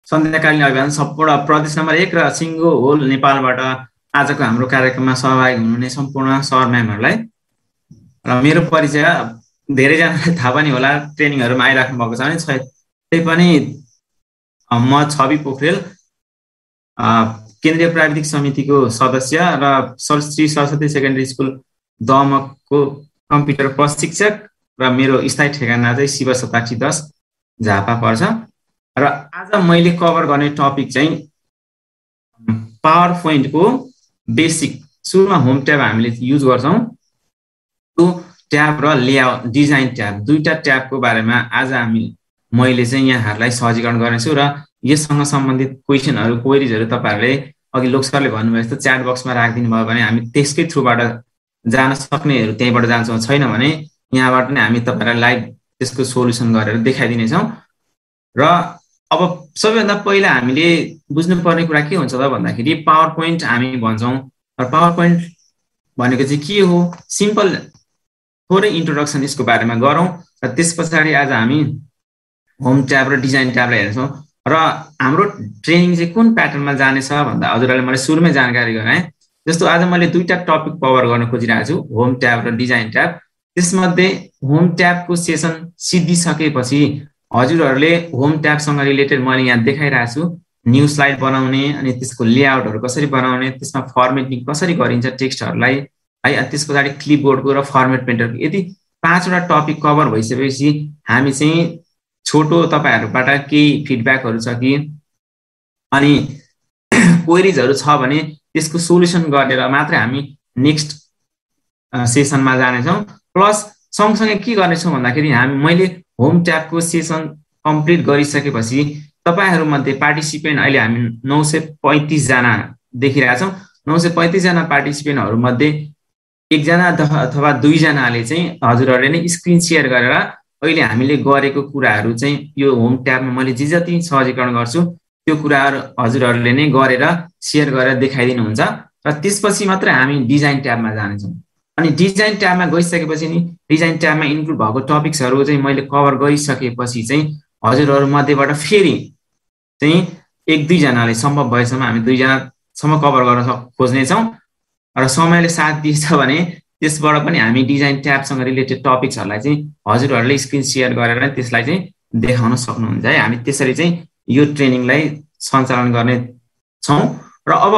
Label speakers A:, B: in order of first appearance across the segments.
A: सन्ध्याकालीन अभियान सम्पूर्ण प्रदेश नम्बर 1 र सिङ्गो होल नेपालबाट आजको हाम्रो कार्यक्रममा सहभागी हुनुहुने सम्पूर्ण सर म्यामहरूलाई र मेरो परिचय धेरैजनालाई थाहा पनि होला, ट्रेनिङहरूमा आइराख्नु भएको छ भने त्यही पनि म छवि पोखरेल केन्द्रीय प्राविधिक समितिको सदस्य र श्री सरस्वती सेकेन्डरी स्कुल दमकको कम्प्युटर प्रशिक्षक र मेरो स्थायी ठेगाना चाहिँ शिव शताक्षी 10 झापा पर्छ। र आज मैले कभर गर्ने टपिक चाहिँ पावर पोइन्टको बेसिक। सुरुमा होम ट्याब हामीले युज गर्छौँ, त्यो ट्याब र लेआउट डिजाइन ट्याब दुईटा ट्याबको बारेमा आज मैले चाहिँ यहाँहरूलाई सहजीकरण गर्नेछु र यससँग सम्बन्धित क्वेसनहरू क्वेरिजहरू तपाईँहरूले अघि लोक सरले भन्नुभयो जस्तो च्याट बक्समा राखिदिनु भयो भने हामी त्यसकै थ्रुबाट जान सक्नेहरू त्यहीँबाट जान्छौँ, छैन भने यहाँबाट नै हामी तपाईँहरूलाई लाइभ त्यसको सोल्युसन गरेर देखाइदिनेछौँ। र अब सबैभन्दा पहिला हामीले बुझ्नुपर्ने कुरा के हुन्छ त भन्दाखेरि पावर पोइन्ट हामी भन्छौँ र पावर पोइन्ट भनेको चाहिँ के हो, सिम्पल थोरै इन्ट्रोडक्सन यसको बारेमा गरौँ र त्यस पछाडि आज हामी होम ट्याब र डिजाइन ट्याबलाई हेर्छौँ र हाम्रो ट्रेनिङ चाहिँ कुन प्याटर्नमा जानेछ भन्दा हजुरहरूले मैले सुरुमै जानकारी गराएँ। जस्तो आज मैले दुईटा टपिक कभर गर्न खोजिरहेको छु, होम ट्याब र डिजाइन ट्याब। त्यसमध्ये होम ट्याबको सेसन सिद्धिसकेपछि हजुरहरूले होम ट्याबसँग रिलेटेड मैले यहाँ देखाइरहेको छु न्यू स्लाइड बनाउने अनि त्यसको लेआउटहरू कसरी बनाउने, त्यसमा फर्मेटिङ कसरी गरिन्छ टेक्स्टहरूलाई है, त्यस पछाडि क्लिपबोर्डको र फर्मेट पेन्टरको। यदि 5वटा टपिक कभर भइसकेपछि हामी चाहिँ छोटो तपाईँहरूबाट केही फिडब्याकहरू छ कि अनि क्वेरिजहरू छ भने त्यसको सोल्युसन गरेर मात्रै हामी नेक्स्ट सेसनमा जानेछौँ। प्लस सँगसँगै के गर्नेछौँ भन्दाखेरि मैले होम ट्याबको सेसन कम्प्लिट गरिसकेपछि तपाईँहरूमध्ये पार्टिसिपेन्ट अहिले हामी 935 जना देखिरहेछौँ। 935 जना पार्टिसिपेन्टहरूमध्ये 1 जना अथवा 2 जनाले चाहिँ हजुरहरूले नै स्क्रिन सेयर गरेर अहिले हामीले गरेको कुराहरू चाहिँ यो होम ट्याबमा मैले जे जति सहजीकरण गर्छु त्यो कुराहरू हजुरहरूले नै गरेर सेयर गरेर देखाइदिनुहुन्छ र त्यसपछि मात्रै हामी डिजाइन ट्याबमा जानेछौँ। अनि डिजाइन ट्याबमा गइसकेपछि नि डिजाइन ट्याबमा इन्क्लुड भएको टपिक्सहरू चाहिँ मैले कभर गरिसकेपछि चाहिँ हजुरहरू मध्येबाट फेरि चाहिँ 1-2 जनाले सम्भव भएसम्म हामी 2 जनासम्म कभर गर्न खोज्नेछौँ र समयले साथ दिएछ भने त्यसबाट पनि हामी डिजाइन ट्याबसँग रिलेटेड टपिक्सहरूलाई चाहिँ हजुरहरूले स्क्रिन सेयर गरेर त्यसलाई चाहिँ देखाउन सक्नुहुन्छ है। हामी त्यसरी चाहिँ यो ट्रेनिङलाई सञ्चालन गर्ने छौँ। र अब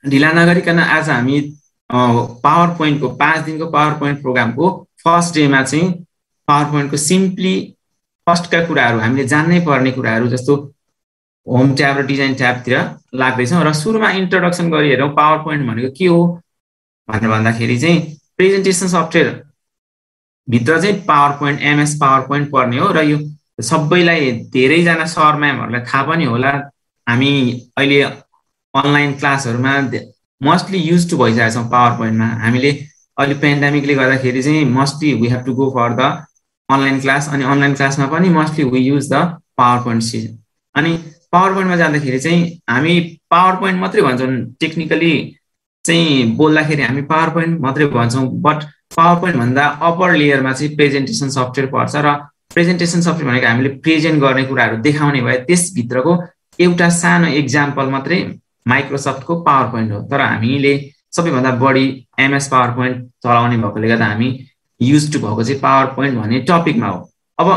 A: ढिला नगरिकन आज हामी पावर पोइन्टको 5 दिनको पावर पोइन्ट प्रोग्रामको फर्स्ट डेमा चाहिँ पावर पोइन्टको सिम्पली फर्स्टका कुराहरू हामीले जान्नै पर्ने कुराहरू जस्तो होम ट्याब र डिजाइन ट्याबतिर लाग्दैछौँ। र सुरुमा इन्ट्रोडक्सन गरी हेरौँ पावर पोइन्ट भनेको के हो भनेर भन्दाखेरि चाहिँ प्रेजेन्टेसन सफ्टवेयर भित्र चाहिँ power point MS power point पर्ने हो र यो सबैलाई धेरैजना सर म्यामहरूलाई थाहा पनि होला। हामी अहिले अनलाइन क्लासहरूमा मोस्टली युज टु भइसकेका छौँ पावर पोइन्टमा। हामीले अहिले पेन्डेमिकले गर्दाखेरि चाहिँ mostly we have to go for the online class अनि अनलाइन क्लासमा पनि mostly we use the power point session. अनि पावर पोइन्टमा जाँदाखेरि चाहिँ हामी पावर पोइन्ट मात्रै भन्छौँ, टेक्निकली चाहिँ बोल्दाखेरि हामी पावर पोइन्ट मात्रै भन्छौँ, बट पावर पोइन्ट भन्दा अप्पर लेयरमा चाहिँ प्रेजेन्टेसन सफ्टवेयर पर्छ र प्रेजेन्टेसन सफ्टवेयर भनेको हामीले प्रेजेन्ट गर्ने कुराहरू देखाउने भए त्यसभित्रको एउटा सानो एक्जाम्पल मात्रै माइक्रोसफ्टको पावर पोइन्ट हो। तर हामीले सबैभन्दा बढी एमएस पावर पोइन्ट चलाउने भएकोले गर्दा हामी युज टु भएको चाहिँ पावर पोइन्ट भन्ने टपिकमा हो। अब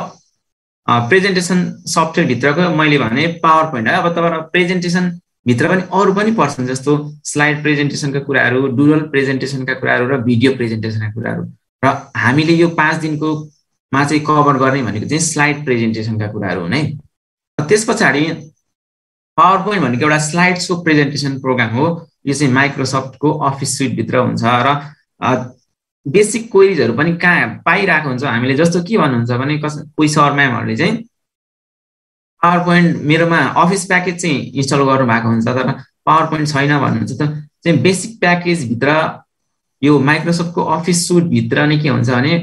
A: प्रेजेन्टेसन सफ्टवेयरभित्रको मैले भने पावर पोइन्ट है। अब तपाईँ प्रेजेन्टेसन भित्र पनि अरू पनि पर्छन् जस्तो स्लाइड प्रेजेन्टेसनका कुराहरू, डुडल प्रेजेन्टेसनका कुराहरू र भिडियो प्रेजेन्टेसनका कुराहरू। र हामीले यो 5 दिनकोमा चाहिँ कभर गर्ने भनेको चाहिँ स्लाइड प्रेजेन्टेसनका कुराहरू हुन् है। त्यस पछाडि पावर पोइन्ट भनेको एउटा स्लाइड्सको प्रेजेन्टेसन प्रोग्राम हो। यो चाहिँ माइक्रोसफ्टको अफिस सुइटभित्र हुन्छ र बेसिक क्वेरिजहरू पनि कहाँ पाइरहेको हुन्छ हामीले। जस्तो के भन्नुहुन्छ भने कोही सर म्यामहरूले चाहिँ पावर पोइन्ट मेरोमा अफिस प्याकेज चाहिँ इन्स्टल गर्नु भएको हुन्छ तर पावर पोइन्ट छैन भन्नुहुन्छ त चाहिँ बेसिक प्याकेजभित्र यो माइक्रोसफ्टको अफिस सुटभित्र नै के हुन्छ भने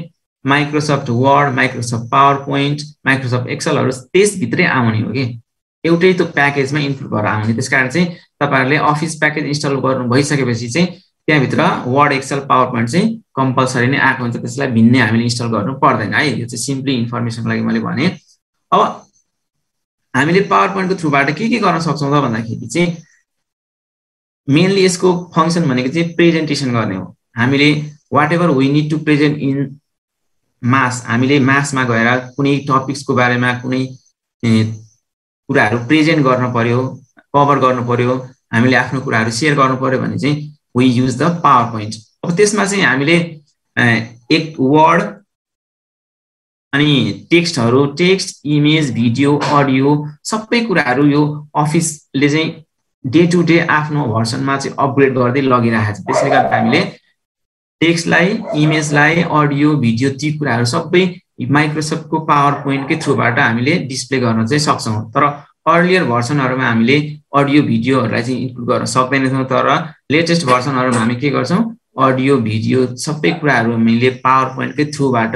A: Microsoft Word, Microsoft PowerPoint, Microsoft एक्सेलहरू त्यसभित्रै आउने हो कि एउटै त्यो प्याकेजमा इन्क्लुड भएर आउने। त्यसकारण चाहिँ तपाईँहरूले अफिस प्याकेज इन्स्टल गर्नु भइसकेपछि चाहिँ त्यहाँभित्र वर्ड, एक्सेल, पावर पोइन्ट चाहिँ कम्पलसरी नै आएको हुन्छ, त्यसलाई भिन्नै हामीले इन्स्टल गर्नु पर्दैन है। यो चाहिँ सिम्पली इन्फर्मेसनको लागि मैले भने। अब हामीले पावर पोइन्टको थ्रुबाट के गर्न सक्छौँ त भन्दाखेरि चाहिँ मेनली यसको फङ्सन भनेको चाहिँ प्रेजेन्टेसन गर्ने हो। हामीले whatever we need to present in mass, हामीले मासमा गएर कुनै टपिक्सको बारेमा कुनै कुराहरू प्रेजेन्ट गर्न पर्यो, कभर गर्नु पर्यो, हामीले आफ्नो कुराहरू सेयर गर्नु पर्यो भने चाहिँ we use the power point. अब त्यसमा चाहिँ हामीले एक वर्ड अनि टेक्स्टहरू, टेक्स्ट, इमेज, भिडियो, अडियो सबै कुराहरू यो अफिसले चाहिँ डे टु डे आफ्नो भर्सनमा चाहिँ अपग्रेड गर्दै लगिरहेको छ। त्यसले गर्दा हामीले टेक्स्टलाई, इमेजलाई, अडियो, भिडियो ती कुराहरू सबै माइक्रोसफ्टको पावर पोइन्टकै थ्रुबाट हामीले डिस्प्ले गर्न चाहिँ सक्छौँ। तर अर्लियर भर्सनहरूमा हामीले अडियो भिडियोहरूलाई चाहिँ इन्क्लुड गर्न सक्दैनथ्यौँ, तर लेटेस्ट भर्सनहरूमा हामी के गर्छौँ, अडियो भिडियो सबै कुराहरू हामीले पावर पोइन्टकै थ्रुबाट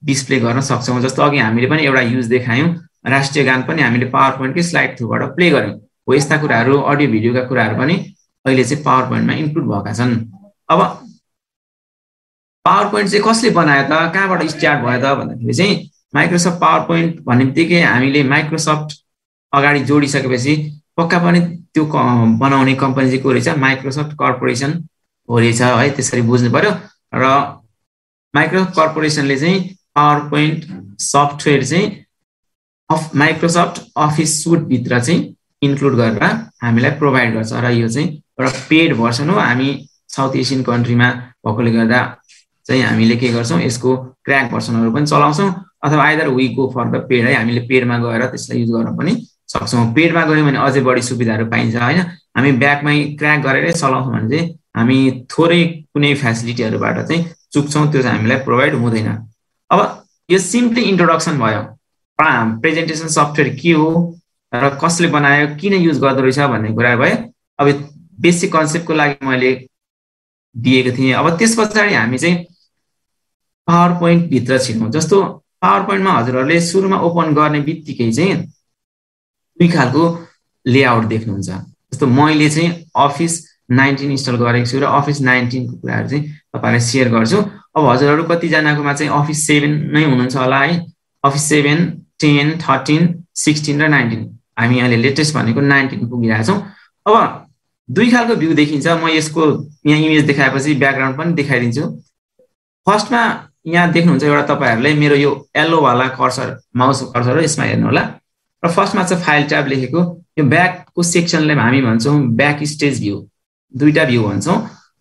A: डिस्प्ले गर्न सक्छौँ। जस्तो अघि हामीले पनि एउटा युज देखायौँ, राष्ट्रिय गान पनि हामीले पावर पोइन्टकै स्लाइड थ्रुबाट प्ले गऱ्यौँ। हो यस्ता कुराहरू, अडियो भिडियोका कुराहरू पनि अहिले चाहिँ पावर पोइन्टमा इन्क्लुड भएका छन्। अब पावर पोइन्ट चाहिँ कसले बनायो त, कहाँबाट स्टार्ट भयो त भन्दाखेरि चाहिँ माइक्रोसफ्ट पावर पोइन्ट भन्ने बित्तिकै हामीले माइक्रोसफ्ट अगाडि जोडिसकेपछि पक्का पनि त्यो बनाउने कम्पनी चाहिँ को रहेछ, माइक्रोसफ्ट कर्पोरेसन हो रहेछ है, त्यसरी बुझ्नु पर्यो। र माइक्रोसफ्ट कर्पोरेसनले चाहिँ पावर पोइन्ट सफ्टवेयर चाहिँ माइक्रोसफ्ट अफिस सुटभित्र चाहिँ इन्क्लुड गरेर हामीलाई प्रोभाइड गर्छ। र यो चाहिँ एउटा पेड भर्सन हो। हामी साउथ एसियन कन्ट्रीमा भएकोले गर्दा चाहिँ हामीले के गर्छौँ, यसको क्र्याक भर्सनहरू पनि चलाउँछौँ, अथवा either we go for the paid है, हामीले पेडमा गएर त्यसलाई युज गर्न पनि सक्छौँ। पेडमा गऱ्यौँ भने अझै बढी सुविधाहरू पाइन्छ होइन। हामी ब्याकमै क्र्याक गरेरै चलाउँछौँ भने चाहिँ हामी थोरै कुनै फेसिलिटीहरूबाट चाहिँ चुक्छौँ, त्यो चाहिँ हामीलाई प्रोभाइड हुँदैन। अब यो सिम्पली इन्ट्रोडक्सन भयो, प्रेजेन्टेसन सफ्टवेयर के हो र कसले बनायो, किन युज गर्दो रहेछ भन्ने कुरा भयो। अब बेसिक कन्सेप्टको लागि मैले दिएको थिएँ। अब त्यस पछाडि हामी चाहिँ पावर पोइन्ट भित्र छिर्छौँ। जस्तो पावर पोइन्टमा हजुरहरूले सुरुमा ओपन गर्ने बित्तिकै चाहिँ दुई खालको लेआउट देख्नुहुन्छ। जस्तो मैले चाहिँ अफिस 19 इन्स्टल गरेको छु र अफिस 19 को कुराहरू चाहिँ तपाईँलाई सेयर गर्छु। अब हजुरहरू कतिजनाकोमा चाहिँ अफिस 7 नै हुनुहुन्छ होला है, अफिस 7, 10, 13, 16 र 19। हामी अहिले लेटेस्ट भनेको 19 पुगिरहेको छौँ। अब दुई खालको भ्यू देखिन्छ। म यसको यहाँ इमेज देखाएपछि ब्याकग्राउन्ड पनि देखाइदिन्छु। फर्स्टमा यहाँ देख्नुहुन्छ एउटा तपाईँहरूले मेरो यो येल्लोवाला कर्सर, माउस कर्सर हो, यसमा हेर्नु होला। र फर्स्टमा चाहिँ फाइल ट्याब लेखेको, यो ब्याकको सेक्सनले हामी भन्छौँ ब्याक स्टेज भ्यू, दुईटा भ्यू भन्छौँ।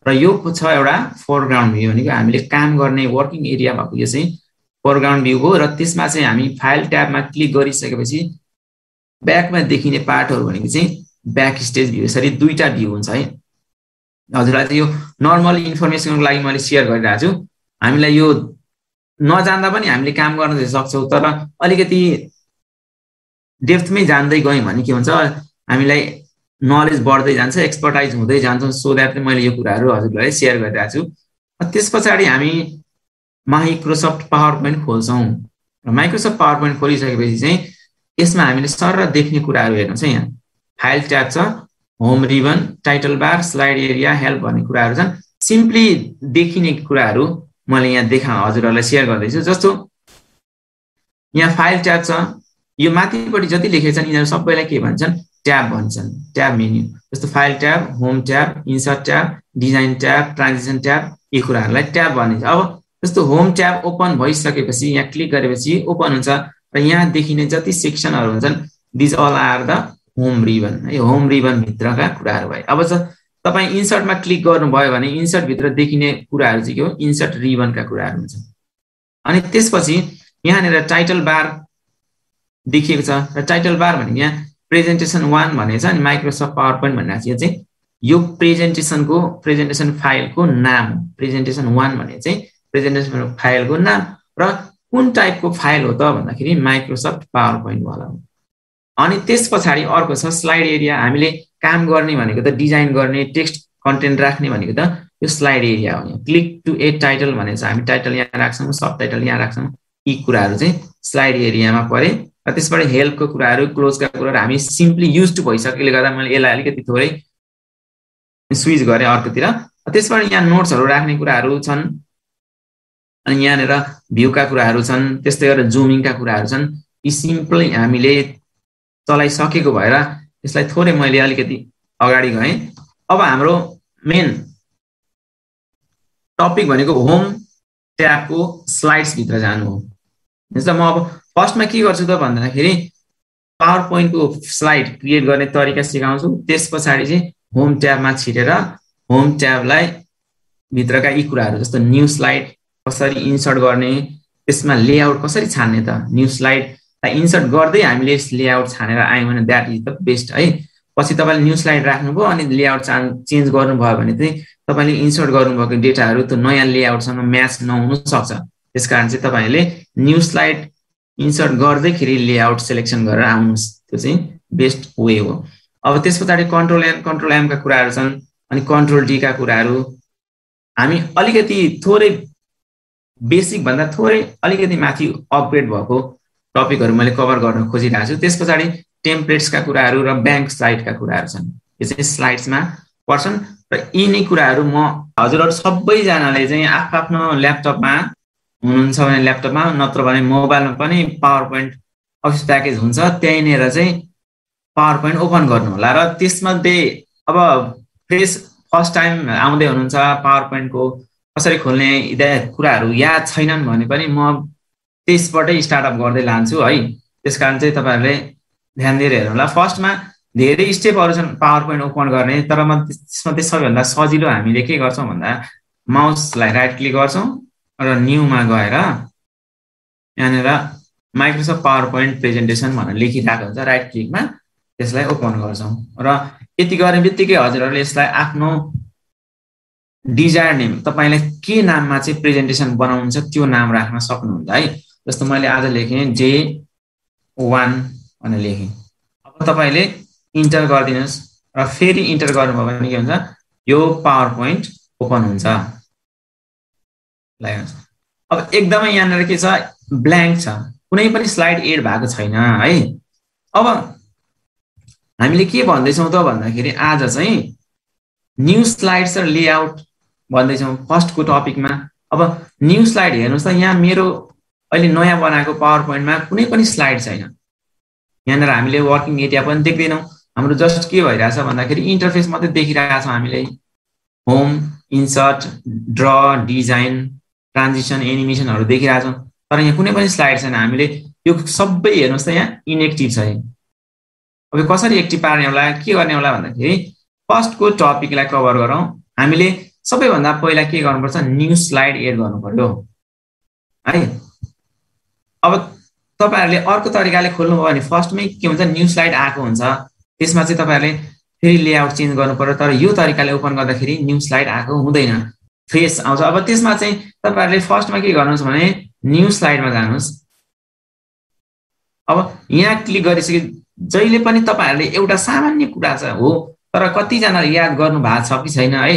A: र यो छ एउटा फोरग्राउन्ड भ्यू भनेको हामीले काम गर्ने वर्किङ एरिया भएको यो चाहिँ फोरग्राउन्ड भ्यू हो। र त्यसमा चाहिँ हामी फाइल ट्याबमा क्लिक गरिसकेपछि ब्याकमा देखिने पार्टहरू भनेको चाहिँ ब्याक स्टेज भ्यू, यसरी दुईटा भ्यू हुन्छ है। हजुरलाई चाहिँ यो नर्मल इन्फर्मेसनको लागि मैले सेयर गरिरहेको छु। हामीलाई यो नजान्दा पनि हामीले काम गर्न चाहिँ सक्छौँ, तर अलिकति डेप्थमै जान्दै गयौँ भने के हुन्छ, हामीलाई नलेज बढ्दै जान्छ, एक्सपर्टाइज हुँदै जान्छ। सो द्याट मैले यो कुराहरू हजुरलाई सेयर गरिरहेको छु। त्यस पछाडि हामी माइक्रोसफ्ट पावर पोइन्ट खोल्छौँ। र माइक्रोसफ्ट पावर पोइन्ट खोलिसकेपछि चाहिँ यसमा हामीले सर देख्ने कुराहरू हेर्नु छ। यहाँ फाइल ट्याब छ, home ribbon, title bar, slide area, help भन्ने कुराहरू छन्। सिम्पली देखिने कुराहरू मैले यहाँ हजुरहरूलाई सेयर गर्दैछु। जस्तो यहाँ फाइल ट्याब छ, यो माथिपट्टि जति लेखेको छन् यिनीहरू सबैलाई के भन्छन्, ट्याब भन्छन्, ट्याब मेन्यु। जस्तो file tab, home tab, insert tab, design tab, transition tab, यी कुराहरूलाई ट्याब भनिन्छ। अब जस्तो होम ट्याब ओपन भइसकेपछि यहाँ क्लिक गरेपछि ओपन हुन्छ र यहाँ देखिने जति सेक्सनहरू हुन्छन् these all are the home ribbon है, होम रिबन भित्रका कुराहरू भयो। अब तपाईँ इन्सर्टमा क्लिक गर्नुभयो भने इन्सर्ट भित्र देखिने कुराहरू चाहिँ के हो, इन्सर्ट रिबनका कुराहरू हुन्छन्। अनि त्यसपछि यहाँनिर टाइटल बार देखिएको छ। र टाइटल बार भनेको यहाँ प्रेजेन्टेसन 1 भनेको छ, अनि माइक्रोसफ्ट पावर पोइन्ट भनेको चाहिँ यो प्रेजेन्टेसन फाइलको नाम हो। प्रेजेन्टेसन 1 भनेको चाहिँ प्रेजेन्टेसन फाइलको नाम र कुन टाइपको फाइल हो त भन्दाखेरि माइक्रोसफ्ट पावर पोइन्ट वाला हो। अनि त्यस पछाडि अर्को छ स्लाइड एरिया। हामीले काम गर्ने भनेको त डिजाइन गर्ने, टेक्स्ट कन्टेन्ट राख्ने भनेको त यो स्लाइड एरिया हो। क्लिक टु एड टाइटल भनेको छ, हामी टाइटल यहाँ राख्छौँ, सब टाइटल यहाँ राख्छौँ। यी कुराहरू चाहिँ स्लाइड एरियामा परे। र त्यसबाट हेल्पको कुराहरू, क्लोजका कुराहरू हामी सिम्पली युज टु भइसकेकोले गर्दा मैले यसलाई अलिकति थोरै स्विच गरेँ अर्कोतिर। त्यसबाट यहाँ नोट्सहरू राख्ने कुराहरू छन्, अनि यहाँनिर भ्यूका कुराहरू छन्, त्यस्तै गरेर जुमिङका कुराहरू छन्। यी सिम्पली हामीले चलाइसकेको भएर यसलाई थोरै मैले अलिकति अगाडि गएँ। अब हाम्रो मेन टपिक भनेको होम ट्याबको स्लाइड्स भित्र जानु हो। जस्तो म अब फर्स्टमा के गर्छु त भन्दाखेरि पावर पोइन्टको स्लाइड क्रिएट गर्ने तरिका सिकाउँछु। त्यस पछाडि चाहिँ होम ट्याबमा छिरेर होम ट्याबलाई भित्रका यी कुराहरू जस्तो न्यू स्लाइड कसरी इन्सर्ट गर्ने, त्यसमा लेआउट कसरी छान्ने त, न्यू स्लाइडलाई इन्सर्ट गर्दै हामीले लेआउट छानेर आयौँ भने द्याट इज द बेस्ट है। पछि तपाईँले न्यू स्लाइड राख्नुभयो अनि लेआउट चेन्ज गर्नुभयो भने चाहिँ तपाईँले इन्सर्ट गर्नुभएको डेटाहरू त्यो नयाँ लेआउटसँग म्याच नहुन सक्छ। त्यसकारण चाहिँ तपाईँले न्यू स्लाइड इन्सर्ट गर्दैखेरि लेआउट सेलेक्सन गरेर आउनुहोस्, त्यो चाहिँ बेस्ट वे हो। अब त्यस पछाडि कन्ट्रोल एन कन्ट्रोल एमका कुराहरू छन् अनि कन्ट्रोल डीका कुराहरू। हामी अलिकति थोरै बेसिक भन्दा थोरै अलिकति माथि अपग्रेड भएको टपिकहरू मैले कभर गर्न खोजिरहेको छु। त्यस पछाडि टेम्प्लेट्सका कुराहरू र ब्याङ्क स्लाइडका कुराहरू छन्, यो चाहिँ स्लाइड्समा पर्छन्। र यिनै कुराहरू म हजुरहरू सबैजनाले चाहिँ आफ्नो ल्यापटपमा हुनुहुन्छ भने ल्यापटपमा, नत्र भने मोबाइलमा पनि पावर पोइन्ट अफिस प्याकेज हुन्छ, त्यहीँनिर चाहिँ पावर पोइन्ट ओपन गर्नु होला। र त्यसमध्ये अब फर्स्ट टाइम आउँदै हुनुहुन्छ, पावर पोइन्टको कसरी खोल्ने कुराहरू याद छैनन् भने पनि म त्यसबाटै स्टार्टअप गर्दै लान्छु है। त्यसकारण चाहिँ तपाईँहरूले ध्यान दिएर हेर्नु होला। फर्स्टमा धेरै स्टेपहरू छन् पावर पोइन्ट ओपन गर्ने, तर त्यसमध्ये सबैभन्दा सजिलो हामीले के गर्छौँ भन्दा माउसलाई राइट क्लिक गर्छौँ र न्यूमा गएर यहाँनिर माइक्रोसफ्ट पावर पोइन्ट प्रेजेन्टेसन भनेर लेखिरहेको हुन्छ, राइट क्लिकमा त्यसलाई ओपन गर्छौँ। र यति गर्ने बित्तिकै हजुरहरूले यसलाई आफ्नो डिजायर नेम, तपाईँलाई के नाममा चाहिँ प्रेजेन्टेसन बनाउनुहुन्छ त्यो नाम राख्न सक्नुहुन्छ है। जस्तो मैले आज लेखेँ J1 भनेर लेखेँ। अब तपाईँले इन्टर गरिदिनुहोस् र फेरि इन्टर गर्नुभयो भने के हुन्छ, यो पावर पोइन्ट ओपन हुन्छ। अब एकदमै यहाँनिर के छ, ब्ल्याङ्क छ, कुनै पनि स्लाइड एड भएको छैन है। अब हामीले के भन्दैछौँ त भन्दाखेरि आज चाहिँ न्यू स्लाइड्स र लेआउट भन्दैछौँ फर्स्टको टपिकमा। अब न्यू स्लाइड हेर्नुहोस् त, यहाँ मेरो अहिले नयाँ बनाएको पावर पोइन्टमा कुनै पनि स्लाइड छैन। यहाँनिर हामीले वर्किङ एरिया पनि देख्दैनौँ, हाम्रो जस्ट के भइरहेछ भन्दाखेरि इन्टरफेस मात्रै देखिरहेको छ हामीले। Home, insert, draw, design, transition, एनिमेसनहरू देखिरहेछौँ, तर यहाँ कुनै पनि स्लाइड छैन। हामीले यो सबै हेर्नुहोस् त यहाँ इनएक्टिभ छ। अब कसरी एक्टिभ पार्ने होला, के गर्ने होला भन्दाखेरि फर्स्टको टपिकलाई कभर गरौँ। हामीले सबैभन्दा पहिला के गर्नुपर्छ, न्यू स्लाइड एड गर्नु पर्यो है। अब तपाईँहरूले अर्को तरिकाले खोल्नुभयो भने फर्स्टमै के हुन्छ, न्यू स्लाइड आएको हुन्छ, त्यसमा चाहिँ तपाईँहरूले फेरि लेआउट चेन्ज गर्नु पर्यो। तर यो तरिकाले ओपन गर्दाखेरि न्यू स्लाइड आएको हुँदैन, फ्रेस आउँछ। अब त्यसमा चाहिँ तपाईँहरूले फर्स्टमा के गर्नुहोस् भने न्यू स्लाइडमा जानुहोस्। अब यहाँ क्लिक गरिसके जहिले पनि तपाईँहरूले एउटा सामान्य कुरा छ हो, तर कतिजनाले याद गर्नु भएको छ कि छैन है।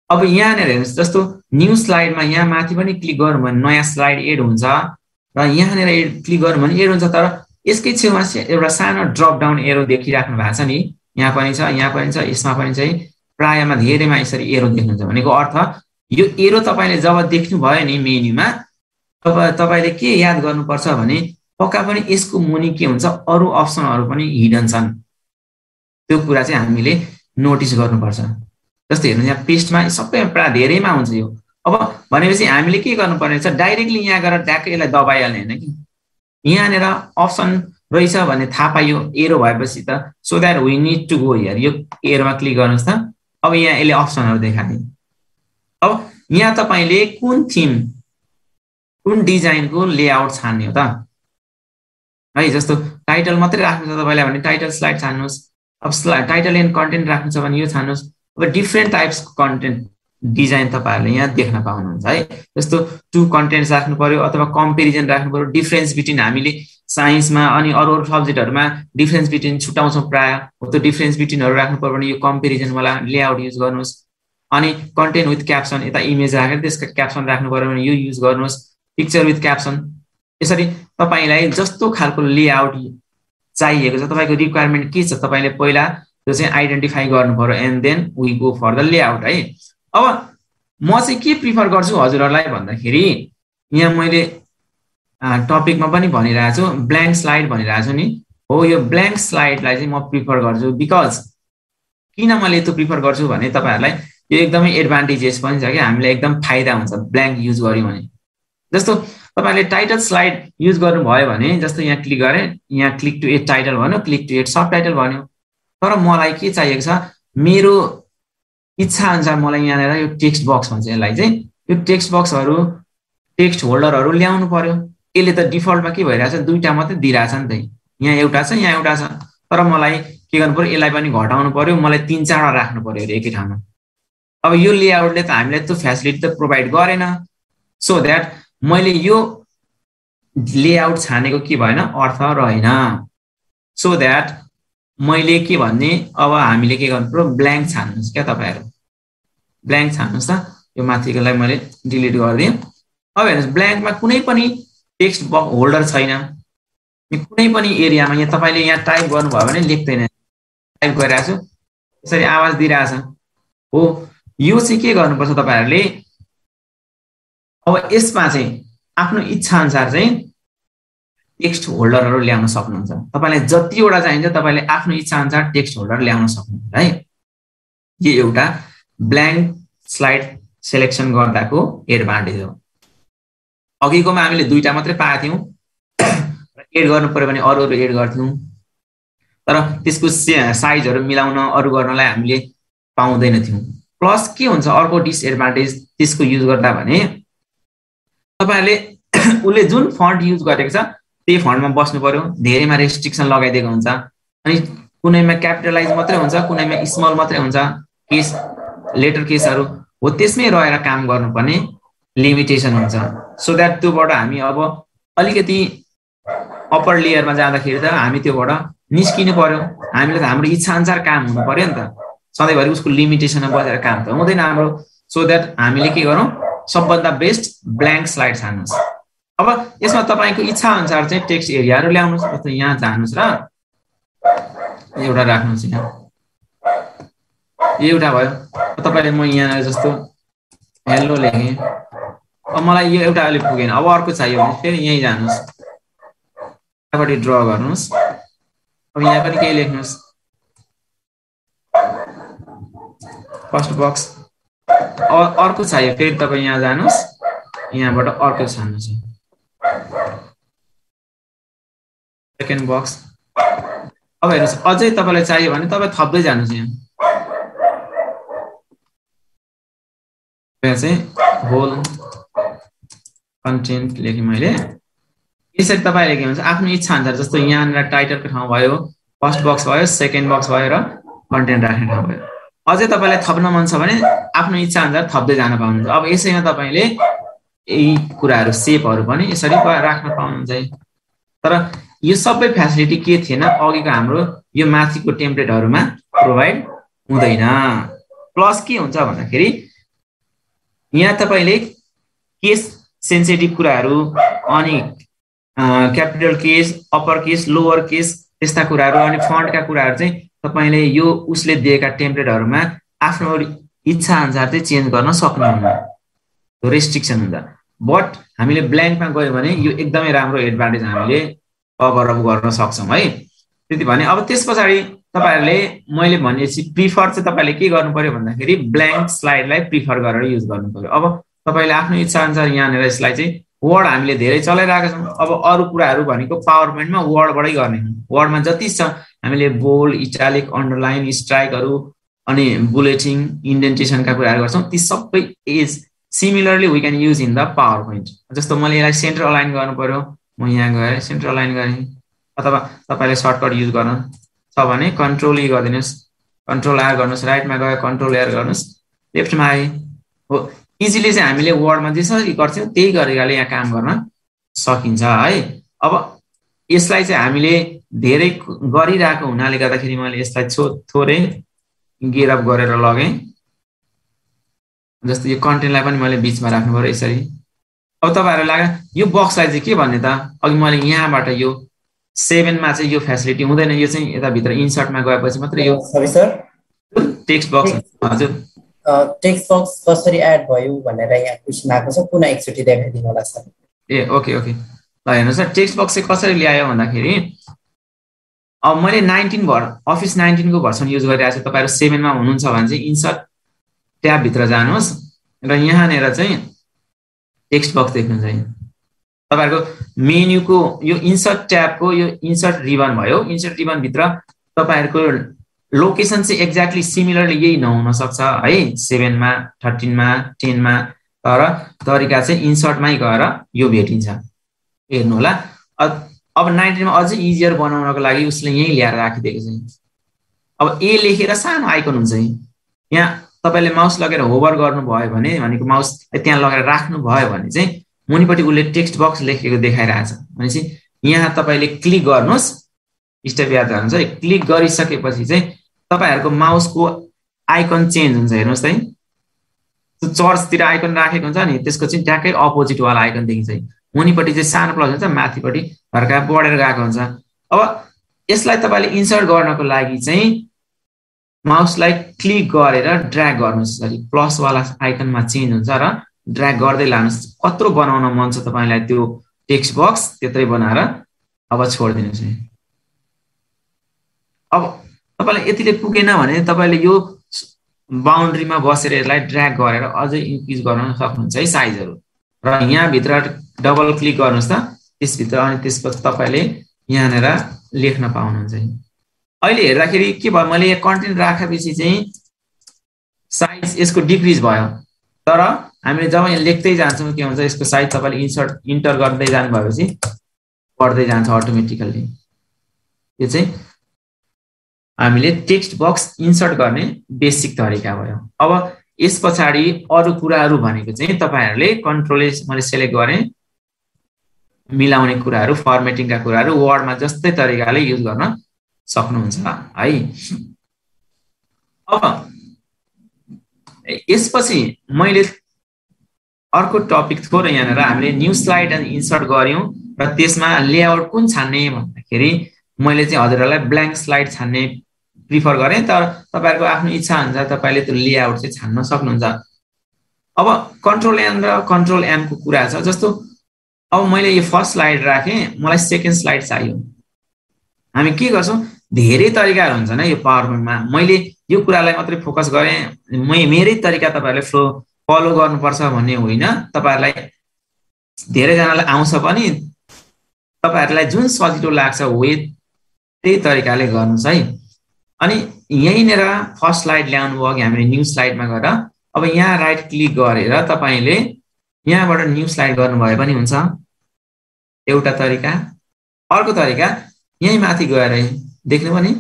A: अब यहाँनिर हेर्नुहोस्, जस्तो न्यू स्लाइडमा यहाँ माथि पनि क्लिक गर्नु भने नयाँ स्लाइड एड हुन्छ र यहाँनिर क्लिक गर्नु भने एड हुन्छ, तर यसकै छेउमा एउटा सानो ड्रप डाउन एरो देखिराख्नु भएको छ नि, यहाँ पनि छ, यहाँ पनि छ, यसमा पनि चाहिँ प्रायमा धेरैमा यसरी एरो देख्नुहुन्छ। भनेको अर्थ यो एरो तपाईँले जब देख्नुभयो नि मेन्युमा, तपाईँले के याद गर्नुपर्छ भने पक्का पनि यसको मुनि के हुन्छ, अरू अप्सनहरू पनि हिडन छन्, त्यो कुरा चाहिँ हामीले नोटिस गर्नुपर्छ। जस्तै हेर्नु यहाँ पेस्टमा सबै प्राय धेरैमा हुन्छ यो। अब भनेपछि हामीले के गर्नुपर्ने छ, डाइरेक्टली यहाँ गएर ट्याक्कै यसलाई दबाइहाल्ने होइन कि, यहाँनिर अप्सन रहेछ भने थाहा पाइयो एरो भएपछि त, so that we need to go here, यो एरोमा क्लिक गर्नुहोस् त। अब यहाँ यसले अप्सनहरू देखाइदियो। अब यहाँ तपाईँले कुन थिम, कुन डिजाइनको लेआउट छान्ने हो त है। जस्तो टाइटल मात्रै राख्नु छ तपाईँलाई भने टाइटल स्लाइड छान्नुहोस्। अब टाइटल एन्ड कन्टेन्ट राख्नु छ भने यो छान्नुहोस्। अब डिफ्रेन्ट टाइप्सको कन्टेन्ट डिजाइन तपाईँहरूले यहाँ देख्न पाउनुहुन्छ है। जस्तो टु कन्टेन्ट्स राख्नु पर्यो अथवा कम्पेरिजन राख्नु पर्यो, डिफ्रेन्स बिट्विन, हामीले साइन्समा अनि अरू सब्जेक्टहरूमा डिफ्रेन्स बिट्विन छुटाउँछौँ प्रायः हो, त्यो डिफ्रेन्स बिट्विनहरू राख्नु पर्यो भने यो कम्पेरिजनवाला लेआउट युज गर्नुहोस्। अनि कन्टेन्ट विथ क्याप्सन, यता इमेज राखेर त्यसको क्याप्सन राख्नु पर्यो भने यो युज गर्नुहोस्। पिक्चर विथ क्याप्सन, यसरी तपाईँलाई जस्तो खालको लेआउट चाहिएको छ, तपाईँको रिक्वायरमेन्ट के छ, तपाईँले पहिला त्यो चाहिँ आइडेन्टिफाई गर्नु पर्यो and then we go for the layout है। अब म चाहिँ के प्रिफर गर्छु हजुरहरूलाई भन्दाखेरि, यहाँ मैले टपिकमा पनि भनिरहेको छु, ब्ल्याङ्क स्लाइड भनिरहेको छु नि, हो यो ब्ल्याङ्क स्लाइडलाई चाहिँ म प्रिफर गर्छु बिकज किन मैले त्यो प्रिफर गर्छु भने तपाईहरुलाई यो एकदमै एडभान्टेजेस पनि छ कि हामीले एकदम फाइदा हुन्छ ब्ल्याङ्क युज गर्यौं भने जस्तो तपाईले टाइटल स्लाइड युज गर्नुभयो भने जस्तो यहाँ क्लिक गरे यहाँ क्लिक टु एड टाइटल भन्यो click to add subtitle भन्यो तर मलाई के चाहिएको छ मेरो इच्छा अनुसार मलाई यहाँ यो टेक्स्ट बक्स भन्छ यसलाई चाहिँ यो टेक्स्ट बक्सहरु टेक्स्ट होल्डरहरु ल्याउनु पर्यो यसले त डिफल्टमा के भइराछ दुईटा मात्रै दिइराछ नि त यहाँ एउटा छ यहाँ एउटा छ तर मलाई के गर्नु पर्यो यसलाई पनि घटाउनु पर्यो मलाई 3-4 वटा राख्नु पर्यो एकै ठाउँमा अब यो लेआउटले त हामीलाई त्यो फ्यासिलिटी त प्रोवाइड गरेन सो दैट मैले यो लेआउट छानेको के भएन अर्थ रहेन सो दैट मैले के भन्ने अब हामीले के गर्नु पर्यो ब्ल्याङ्क छान्नुस् क्या तपाईहरु ब्ल्याङ्क छान्नुस् त यो माथिकोलाई मैले डिलिट गर्दिए अब हेर्नुस् ब्ल्याङ्कमा कुनै पनि टेक्स्ट बक्स होल्डर छैन कुनै पनि एरियामा यहाँ तपाईले यहाँ टाइप गर्नुभयो भने लेख्दैन टाइप गरिराछु यसरी आवाज दिइराछ हो यो चाहिँ के गर्नुपर्छ तपाईहरुले अब यसमा चाहिँ आफ्नो इच्छा अनुसार चाहिँ टेक्स्ट होल्डरहरु ल्याउन सक्नुहुन्छ तपाईलाई जति वटा चाहिन्छ तपाईले आफ्नो इच्छा अनुसार टेक्स्ट होल्डर ल्याउन सक्नुहुन्छ है यो एउटा ब्ल्याङ्क स्लाइड सिलेक्सन गर्दाको एडभान्टेज हो अघिकोमा हामीले दुईटा मात्रै पाएको थियौं एड गर्नु पर्यो भने अरु एड गर्थ्यौं तर त्यसको साइजहरु मिलाउन अरु गर्नलाई हामीले पाउँदैन थियौं प्लस के हुन्छ अर्को डिसएडभान्टेज त्यसको युज गर्दा भने तपाईहरुले उले जुन फन्ट युज गरेको छ त्यही फन्टमा बस्नु पर्यो धेरैमा रेस्ट्रिक्सन लगाइदिएको हुन्छ अनि कुनैमा क्यापिटलाइज मात्रै हुन्छ कुनैमा स्मल मात्रै हुन्छ केस लेटर केसहरु हो त्यसमै रहेर काम गर्नुपर्ने लिमिटेसन हुन्छ सो दैट त्योबाट हामी अब अलिकति अप्पर लेयरमा जाँदाखेरि त हामी त्योबाट निस्किनु पर्यो हामीले त हाम्रो इच्छा अनुसार काम हुनु पर्यो नि त सधैँभरि उसको लिमिटेसनमा बसेर काम त हुँदैन हाम्रो सो दैट हामीले के गरौँ सबभन्दा बेस्ट ब्ल्याङ्क स्लाइड छान्नुस् अब यसमा तपाईको इच्छा अनुसार चाहिँ टेक्स्ट एरियाहरु ल्याउनुस् जस्तो यहाँ जानुस् र एउटा राख्नुस् यहाँ एउटा भयो तपाईले म यहाँ जस्तो हेलो लेखे अब मलाई यो एउटा अलि पुगेन अब अर्को चाहियो भने फेरि यही जानुस् यहाँबाट ड्रा गर्नुस् अब यहाँ पनि केही लेख्नुस् फर्स्ट बक्स अब अर्को चाहियो फेरि तपाई यहाँ जानुस् यहाँबाट अर्को छान्नुस् सेकेन्ड बक्स अब हेर्नुस् अझै तपाईलाई चाहियो भने तपाई थप्दै जानुस् यहाँ चाहिँ होल कन्टेन्ट लेखे मैले यसरी तपाईले के भन्छ आफ्नो इच्छा अनुसार जस्तो यहाँ टाइटलको ठाउँ भयो फर्स्ट बक्स भयो सेकेन्ड बक्स भयो र कन्टेन्ट राख्ने ठाउँ भयो अझै तपाईलाई थप्न मन छ भने आफ्नो इच्छा अनुसार थप्दै जान पाउनुहुन्छ अब यसैमा तपाईले यी कुराहरु सेपहरु पनि यसरी राख्न पाउनुहुन्छ तर यो सबै फ्यासिलिटी के थिएन अघिको हाम्रो यो माथिको टेम्पलेटहरुमा प्रोवाइड हुँदैन प्लस के हुन्छ भन्दाखेरि यहाँ तपाईले केस सेन्सिटिभ कुराहरु अनि capital case upper case lower case त्यस्ता कुराहरु अनि फन्टका कुराहरु चाहिँ तपाईले यो उसले दिएका टेम्पलेटहरुमा आफ्नो इच्छा अनुसार चाहिँ चेन्ज गर्न सक्नुहुन्न त्यो रेस्ट्रिक्सन हुन्छ बट हामीले ब्ल्याङ्कमा गयो भने यो एकदमै राम्रो एडभान्टेज हामीले कभर अप गर्न सक्छौं है त्यति भने अब त्यसपछि तपाईहरुले मैले भनेपछि प्रिफर चाहिँ तपाईले के गर्नु पर्यो भन्दाखेरि ब्ल्याङ्क स्लाइडलाई प्रिफर गरेर युज गर्नु पर्यो अब तपाईले आफ्नो इच्छा अनुसार यहाँ यसलाई चाहिँ वर्ड हामीले धेरै चलाइरहेका छौं अब अरु कुराहरु भनेको पावर पोइन्टमा वर्डबाटै गर्ने वर्डमा जति छ हामीले बोल्ड इटालिक अन्डरलाइन स्ट्राइकहरु अनि बुलेटिङ इन्डेन्टेसनका कुराहरु गर्छौं ती सबै is similarly we can use in the power point जस्तो मैले यसलाई सेन्टर अलाइन गर्नु पर्यो म यहाँ गए सेन्टर अलाइन गरे अथवा तपाईले सर्टकट युज गर्न छ भने कन्ट्रोल ई गर्दिनुस् कन्ट्रोल आर गर्नुस् राइटमा गए कन्ट्रोल आर गर्नुस् लेफ्टमा आए हो इजिली चाहिँ हामीले वर्डमा जसरी गर्छौं त्यही गरेकाले यहाँ काम गर्न सकिन्छ है अब यसलाई चाहिँ हामीले धेरै गरिरहेको हुनाले गर्दाखेरि मैले यसलाई थोरै गियर अप गरेर लगे जस्तो यो कन्टेन्टलाई पनि मैले बीचमा राख्नु पर्यो यसरी अब तपाईहरुलाई लाग्यो यो बक्सलाई चाहिँ के भन्ने त अघि मैले यहाँबाट यो 7 मा चाहिँ यो फ्यासिलिटी हुँदैन यो चाहिँ यता भित्र इन्सर्टमा गएपछि मात्र यो
B: सरी सर
A: टेक्स्ट बक्स हजुर
B: टेक्स्ट बक्स कसरी एड भयो भनेर यहाँ क्वेशन आएको छ पुनः एकचोटी देखाइदिनु होला सर
A: ए ओके ओके ल हेर्नुस् टेक्स्ट बक्स चाहिँ कसरी ल्यायो भन्दाखेरि अब मैले 19 अफिस 19 को भर्सन युज गरिरहेको छु, तपाईहरु 7 मा हुनुहुन्छ भने चाहिँ इन्सर्ट ट्याब भित्र जानुहोस् र यहाँनेर चाहिँ टेक्स्ट बक्स देख्नुहुन्छ है। तपाईहरुको मेन्युको यो इन्सर्ट ट्याबको यो इन्सर्ट रिबन भयो। इन्सर्ट रिबन भित्र तपाईहरुको लोकेसन चाहिँ एक्ज्याक्टली सिमिलरली यही नहुन सक्छ है, 7 मा 13 मा 10 मा, तर तरिका चाहिँ इन्सर्टमै गएर यो भेटिन्छ। हेर्नु होला। अब 19 मा अझै इजियर बनाउनको लागि उसले यही ल्याएर राखिदिएको छ। अब ए लेखेर सानो आइकन हुन्छ है। यहाँ तपाईले माउस लगेर होभर गर्नु भयो भने भनेको माउस त्यहाँ लगेर राख्नु भयो भने चाहिँ मुनिपट्टि उले टेक्स्ट बक्स लेखेको देखाइरहेछ। भनेपछि यहाँ तपाईले क्लिक गर्नुस्, स्टेप याद गर्नुस् है। क्लिक गरिसकेपछि चाहिँ तपाईहरुको माउसको आइकन चेन्ज हुन्छ। हेर्नुस् है, त्यो चर्चतिर आइकन राखेको हुन्छ नि, त्यसको चाहिँ ट्याक्कै अपोजिट वाला आइकन देखिन्छ है। मुनिपट्टि चाहिँ सानो प्लस हुन्छ, माथिपट्टि हर्का बढेर गएको हुन्छ। अब यसलाई तपाईले इन्सर्ट गर्नको लागि चाहिँ माउसलाई क्लिक गरेर ड्र्याग गर्नुस्। सरी, प्लस वाला आइकनमा चेन्ज हुन्छ र ड्र्याग गर्दै लानुस्। कत्रो बनाउन मन छ तपाईलाई त्यो टेक्स्ट बक्स त्यत्रै बनाएर अब छोड्दिनुस् है। अब तपाईलाई यतिले पुगेन भने तपाईले यो बाउन्ड्रीमा बसेर यसलाई ड्र्याग गरेर अझै इन्क्रिज गर्न सक्नुहुन्छ है साइजहरु। र यहाँ भित्र डबल क्लिक गर्नुस् त त्यसभित्र, अनि त्यसपछि तपाईले यहाँनेर लेख्न पाउनुहुन्छ है। अहिले हेर्दाखेरि के भयो, मैले यहाँ कन्टेन्ट राखेपछि चाहिँ साइज यसको डिक्रिज भयो, तर हामीले जब यहाँ लेख्दै जान्छौँ के हुन्छ, यसको साइज तपाईले इन्टर गर्दै जानु भएपछि बढ्दै जान्छ अटोमेटिकली। यो चाहिँ हामीले टेक्स्ट बक्स इन्सर्ट गर्ने बेसिक तरिका भयो। अब यस पछाडि अरु कुराहरु भनेको चाहिँ तपाईहरुले कन्ट्रोल मैले सेलेक्ट गरे मिलाउने कुराहरु, फर्मेटिङका कुराहरु वर्डमा जस्तै तरिकाले युज गर्न सक्नुहुन्छ है। अब यसपछि मैले अर्को टपिक थोरै यहाँनेर हामीले न्यू स्लाइड एन्ड इन्सर्ट गर्यौं र त्यसमा लेआउट कुन छान्ने भन्दाखेरि मैले चाहिँ हजुरहरुलाई ब्ल्याङ्क स्लाइड छान्ने प्रिफर गरे, तर तपाईहरुको आफ्नो इच्छा हुन्छ तपाईले त्यो लेआउट चाहिँ छान्न सक्नुहुन्छ। अब कन्ट्रोल एन र कन्ट्रोल एम को कुरा छ। जस्तो अब मैले यो फर्स्ट स्लाइड राखे, मलाई सेकेन्ड स्लाइड चाहियो। हामी के गर्छौं, धेरै तरिकाहरु हुन्छ नि यो पावर पोइन्टमा। मैले यो कुरालाई मात्रै फोकस गरे, मेरै तरिका तपाईहरुले फलो गर्नुपर्छ भन्ने होइन। तपाईहरुलाई धेरै जनालाई आउँछ पनि, तपाईहरुलाई जुन सजिलो लाग्छ वे त्यही तरिकाले गर्नुस् है। अनि यहीँनेर फर्स्ट स्लाइड ल्याउनु भयो कि हामीले न्यू स्लाइडमा गएर अब यहाँ राइट क्लिक गरेर तपाईले यहाँबाट न्यू स्लाइड गर्नु भए पनि हुन्छ, एउटा तरिका। अर्को तरिका यही माथि गएर देख्नु पनि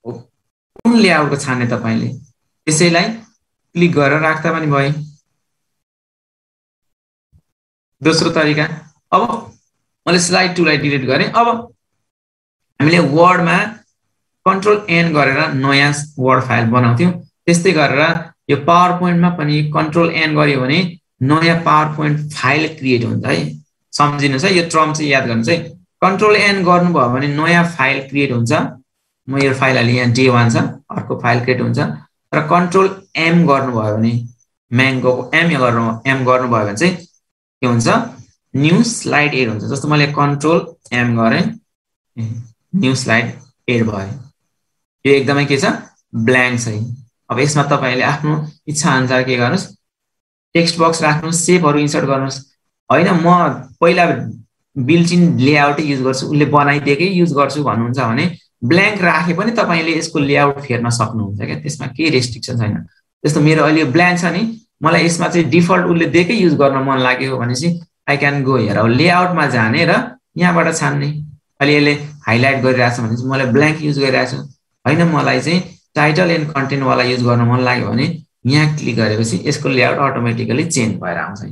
A: कुन लेआउटको छान्ने तपाईले त्यसैलाई क्लिक गरेर राख्दा पनि भयो। दोस्रो तरिका, अब मैले स्लाइड 2 लाई डिलिट गरे। अब हामीले वर्डमा कन्ट्रोल एन गरेर नयाँ वर्ड फाइल बनाउँथ्यौं, त्यस्तै गरेर यो पावर पोइन्टमा पनि कन्ट्रोल एन गर्यो भने नयाँ पावर पोइन्ट फाइल क्रिएट हुन्छ है। सम्झिनुस् है, यो टर्म चाहिँ याद गर्नुस् है। कन्ट्रोल एन गर्नुभयो भने नयाँ फाइल क्रिएट हुन्छ। म यो फाइल यहाँ J1 छ, अर्को फाइल क्रिएट हुन्छ। र कन्ट्रोल एम गर्नुभयो भने म्याङ्गो एम गर्नुभयो भने चाहिँ के हुन्छ, न्यू स्लाइड एड हुन्छ। जस्तो मैले कन्ट्रोल एम गरे, न्यू स्लाइड एड भयो। यो एकदमै के छ, ब्ल्याङ्क छ। अब यसमा तपाईले आफ्नो इच्छा अनुसार के गर्नुस्, टेक्स्ट बक्स राख्नुस्, सेपहरु इन्सर्ट गर्नुस्। हैन म पहिला बिल्ट-इन लेआउट युज गर्छु, उले बनाइदिएकै युज गर्छु भन्नुहुन्छ भने ब्ल्याङ्क राखे पनि तपाईले यसको लेआउट फेर्न सक्नुहुन्छ के, त्यसमा केही रेस्ट्रिक्सन छैन। जस्तो मेरो अहिले ब्ल्याङ्क छ नि, मलाई यसमा चाहिँ डिफल्ट उले दिएकै युज गर्न मन लाग्यो भनेपछि आई क्यान गो हियर। अब लेआउटमा जाने र यहाँबाट छान्ने। अहिले यसले हाइलाइट गरिरहेछ भने चाहिँ मलाई ब्ल्याङ्क युज गरिरहेछ। हैन मलाई चाहिँ टाइटल एन्ड कन्टेन्ट वाला युज गर्न मन लाग्यो भने यहाँ क्लिक गरेपछि यसको लेआउट अटोमेटिकली चेन्ज भएर आउँछ।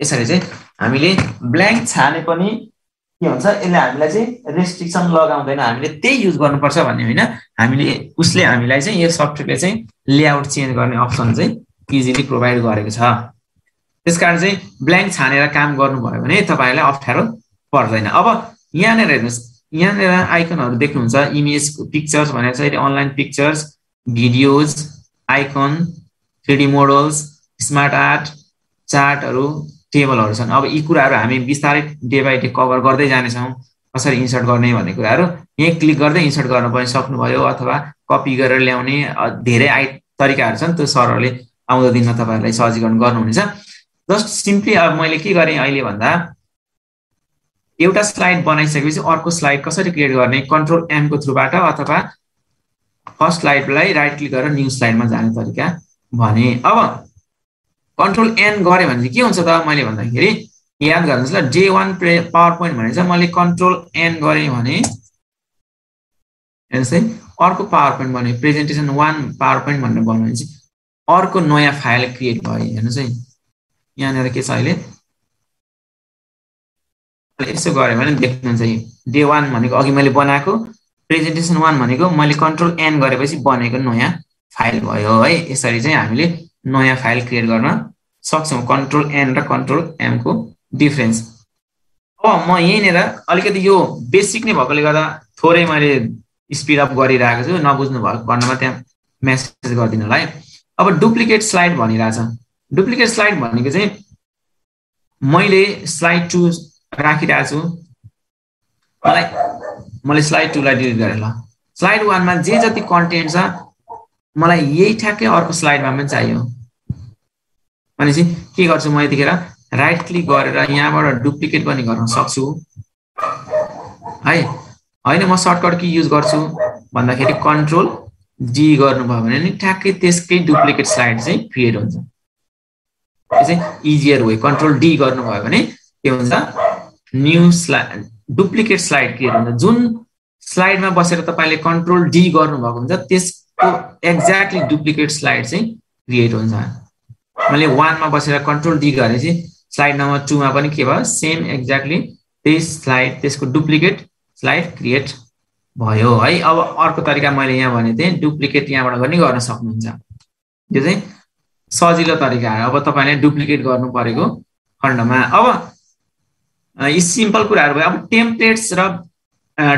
A: यसरी चाहिँ हामीले ब्ल्याङ्क छाने पनि के हुन्छ, यसले हामीलाई चाहिँ रेस्ट्रिक्सन लगाउँदैन, हामीले त्यही युज गर्नुपर्छ भन्ने होइन। उसले हामीलाई चाहिँ यो सफ्टवेयरले चाहिँ लेआउट चेन्ज गर्ने अप्सन चाहिँ इजिली प्रोभाइड गरेको छ। त्यसकारण चाहिँ ब्ल्याङ्क छानेर काम गर्नुभयो भने तपाईहरुलाई अप्ठ्यारो पर्दैन। अब यहाँनेर हेर्नुस्, यहाँनेर आइकनहरु देख्नुहुन्छ, इमेज पिक्चर्स भनेको छ, अनलाइन पिक्चर्स, भिडियोज, आइकन, 3D मोडल्स, स्मार्ट आर्ट, चार्टहरु, टेबलहरु छन्। अब यी कुराहरु हामी विस्तारै डे बाइ डे कभर गर्दै जानेछौँ। कसरी इन्सर्ट गर्ने भन्ने कुराहरू यहीँ क्लिक गर्दै इन्सर्ट गर्न पनि सक्नुभयो, अथवा कपी गरेर ल्याउने धेरै तरिकाहरू छन्। त्यो सरहरूले आउँदो दिनमा तपाईँहरूलाई सहजीकरण गर्नुहुनेछ। जस्ट सिम्पली अब मैले के गरेँ अहिले भन्दा एउटा स्लाइड बनाइसकेपछि अर्को स्लाइड कसरी क्रिएट गर्ने, कन्ट्रोल एम को थ्रुबाट अथवा फर्स्ट स्लाइडलाई राइट क्लिक गरेर न्यू स्लाइडमा जाने तरिका भने। अब कन्ट्रोल एन गरे भने चाहिँ के हुन्छ त, मैले भन्दाखेरि याद गर्नुहोस् ल, J1 पावर पोइन्ट भने चाहिँ मैले कन्ट्रोल एन गरेँ भने हेर्नुहोस् है अर्को पावर पोइन्ट बन्यो, प्रेजेन्टेसन 1 पावर पोइन्ट भनेर बनायो भने चाहिँ अर्को नयाँ फाइल क्रिएट भयो। हेर्नुहोस् है यहाँनिर के छ, अहिले यसो गऱ्यो भने देख्नुहुन्छ डे 1 भनेको अघि मैले बनाएको, प्रेजेन्टेसन 1 भनेको मैले कन्ट्रोल एन गरेपछि बनेको नयाँ फाइल भयो है। यसरी चाहिँ हामीले नयाँ फाइल क्रिएट गर्न सक्छौँ, कन्ट्रोल एन र कन्ट्रोल एम को डिफरेन्स। अब म यहीँनिर अलिकति यो बेसिक नै भएकोले गर्दा थोरै मैले स्पिड अप गरिरहेको छु, नबुझ्नु भएको भन्नमा त्यहाँ मेसेज गरिदिनु होला है। अब डुप्लिकेट स्लाइड भनिरहेछ। डुप्लिकेट स्लाइड भनेको चाहिँ मैले स्लाइड 2 राखिरहेको छु, मैले स्लाइड 2 लाई डिलिट गरेँ ल। स्लाइड 1 मा जे जति कन्टेन्ट छ मलाई यही ठ्याक्कै अर्को स्लाइडमा पनि चाहियो भनेपछि के गर्छु म, यतिखेर राइट क्लिक गरेर यहाँबाट डुप्लिकेट पनि गर्न सक्छु है। होइन म सर्टकट की युज गर्छु भन्दाखेरि कन्ट्रोल डी गर्नुभयो भने नि ठ्याक्कै त्यसकै डुप्लिकेट स्लाइड चाहिँ क्रिएट हुन्छ। यो चाहिँ इजियर वे, कन्ट्रोल डी गर्नुभयो भने के हुन्छ, new slide duplicate slide create हुन्छ। जुन स्लाइडमा बसेर तपाईँले कन्ट्रोल डी गर्नुभएको हुन्छ त्यसको एक्ज्याक्टली डुप्लिकेट स्लाइड चाहिँ क्रिएट हुन्छ। मैले 1 मा बसेर कन्ट्रोल डी गरेपछि स्लाइड नम्बर 2 मा पनि के भयो, सेम एक्ज्याक्टली त्यही स्लाइड त्यसको डुप्लिकेट स्लाइड क्रिएट भयो है। अब अर्को तरिका मैले यहाँ भने थिएँ, डुप्लिकेट यहाँबाट पनि गर्न सक्नुहुन्छ। यो चाहिँ सजिलो तरिका हो। अब तपाईँले डुप्लिकेट गर्नु परेको खण्डमा अब यी सिम्पल कुराहरू भयो। अब टेम्प्लेट्स र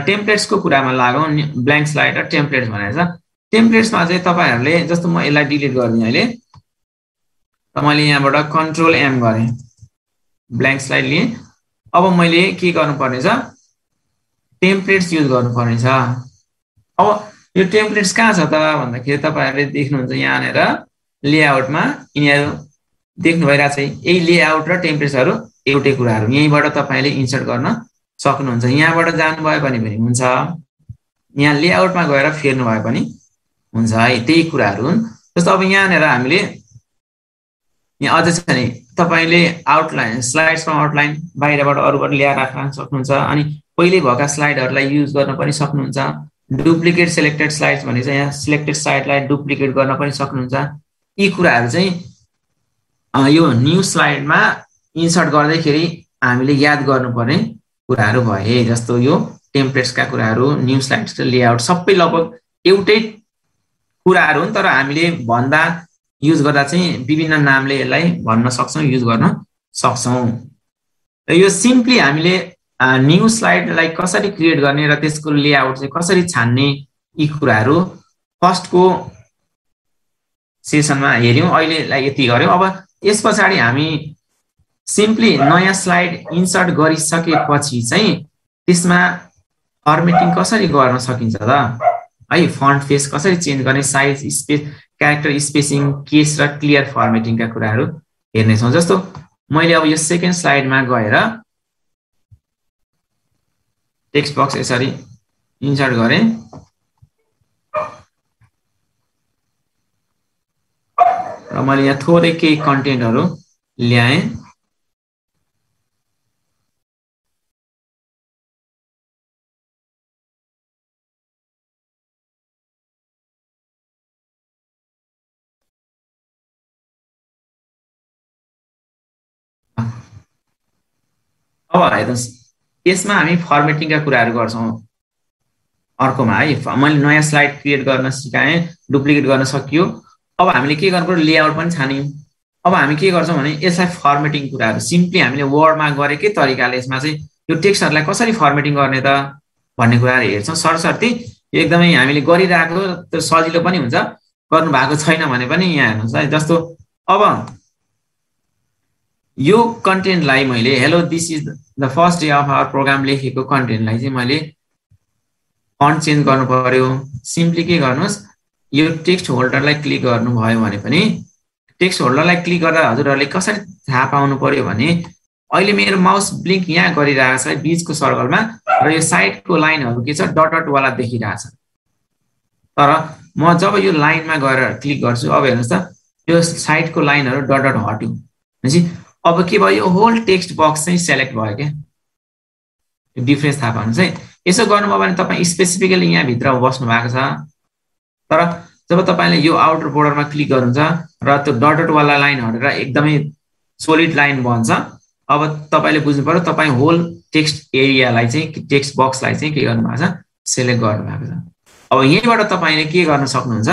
A: टेम्प्लेट्सको कुरामा लागौँ, ब्ल्याङ्क स्लाइड र टेम्प्लेट्स भनेर छ। टेम्प्लेट्समा चाहिँ तपाईँहरूले जस्तो म यसलाई डिलिट गरिदिएँ अहिले, र मैले यहाँबाट कन्ट्रोल एम गरेँ, ब्ल्याङ्क स्लाइड लिएँ। अब मैले के गर्नुपर्ने छ, टेम्प्लेट्स युज गर्नुपर्ने छ। अब यो टेम्प्लेट्स कहाँ छ त भन्दाखेरि तपाईँहरूले देख्नुहुन्छ यहाँनिर लेआउटमा, यिनीहरू देख्नु भइरहेको छ। यही लेआउट र टेम्प्लेट्सहरू एउटै कुराहरू, यहीँबाट तपाईँले इन्सर्ट गर्न सक्नुहुन्छ। यहाँबाट जानुभयो भने हुन्छ, यहाँ लेआउटमा गएर फेर्नु भए पनि हुन्छ है, त्यही कुराहरू हुन्। जस्तो अब यहाँनिर हामीले यहाँ अझै छ नि, तपाईँले आउटलाइन स्लाइड्समा आउटलाइन बाहिरबाट अरूबाट ल्याएर राख्न सक्नुहुन्छ, अनि पहिले भएका स्लाइडहरूलाई युज गर्न पनि सक्नुहुन्छ। डुप्लिकेट सेलेक्टेड स्लाइड्स भनेको चाहिँ यहाँ सिलेक्टेड स्लाइडलाई डुप्लिकेट गर्न पनि सक्नुहुन्छ। यी कुराहरू चाहिँ यो न्यू स्लाइडमा इन्सर्ट गर्दैखेरि हामीले याद गर्नुपर्ने कुराहरू भए। जस्तो यो टेम्प्लेट्सका कुराहरू, न्यू स्लाइड्स र लेआउट सबै लगभग एउटै कुराहरू हुन्, तर हामीले भन्दा युज गर्दा चाहिँ विभिन्न नामले यसलाई भन्न सक्छौँ, युज गर्न सक्छौँ। र यो सिम्पली हामीले न्यू स्लाइडलाई कसरी क्रिएट गर्ने र त्यसको लेआउट चाहिँ कसरी छान्ने, यी कुराहरू फर्स्टको सेसनमा हेऱ्यौँ, अहिलेलाई यति गऱ्यौँ। अब यस पछाडि हामी सिम्पली नयाँ स्लाइड इन्सर्ट गरिसकेपछि चाहिँ त्यसमा फर्मेटिङ कसरी गर्न सकिन्छ त है, फन्ट फेस कसरी चेन्ज गर्ने, size, space, character spacing, case र क्लियर फर्मेटिङका कुराहरू हेर्नेछौँ। जस्तो मैले अब यो सेकेन्ड स्लाइडमा गएर टेक्स्ट बक्स यसरी इन्सर्ट गरेँ, र मैले यहाँ थोरै केही कन्टेन्टहरू ल्याएँ। अब हेर्नुहोस् यसमा हामी फर्मेटिङका कुराहरू गर्छौँ अर्कोमा है। मैले नयाँ स्लाइड क्रिएट गर्न सिकाएँ, डुप्लिकेट गर्न सकियो। अब हामीले के गर्नु पर्यो, लेआउट पनि छान्यौँ। अब हामी के गर्छौँ भने यसलाई फर्मेटिङ कुराहरू सिम्पली हामीले वर्डमा गरेकै तरिकाले यसमा चाहिँ यो टेक्स्टहरूलाई कसरी फर्मेटिङ गर्ने त भन्ने कुराहरू हेर्छौँ। सरसर्ती एकदमै हामीले गरिरहेको त्यो सजिलो पनि हुन्छ, गर्नु भएको छैन भने पनि यहाँ हेर्नुहोस् है। जस्तो अब यो कन्टेन्टलाई मैले hello this is the first day of our program लेखेको कन्टेन्टलाई चाहिँ मैले फन्ट चेन्ज गर्नु पर्यो। सिम्पली के गर्नुहोस्, यो टेक्स्ट होल्डरलाई क्लिक गर्नुभयो भने पनि टेक्स्ट होल्डरलाई क्लिक गर्दा हजुरहरूले कसरी थाहा पाउनु पर्यो भने अहिले मेरो माउस ब्लिङ्क यहाँ गरिरहेको छ बीचको सर्कलमा र यो साइडको लाइनहरू के छ डट डट वाला देखिरहेछ। तर म जब यो लाइनमा गएर क्लिक गर्छु, अब हेर्नुहोस् त यो साइडको लाइनहरू डट डट हट्यो भनेपछि अब के भयो, यो होल टेक्स्ट बक्स चाहिँ सेलेक्ट भयो क्या। यो डिफरेन्स थाहा पाउनु चाहिँ यसो गर्नुभयो भने तपाईँ स्पेसिफिकली यहाँभित्र बस्नु भएको छ। तर जब तपाईँले यो आउटर बोर्डरमा क्लिक गर्नुहुन्छ र त्यो डट डट वाला लाइन हटेर एकदमै सोलिड लाइन बन्छ, अब तपाईँले बुझ्नु पर्यो तपाईँ होल टेक्स्ट एरियालाई चाहिँ टेक्स्ट बक्सलाई चाहिँ के गर्नुभएको छ, सेलेक्ट गर्नुभएको छ। अब यहीँबाट तपाईँले के गर्न सक्नुहुन्छ,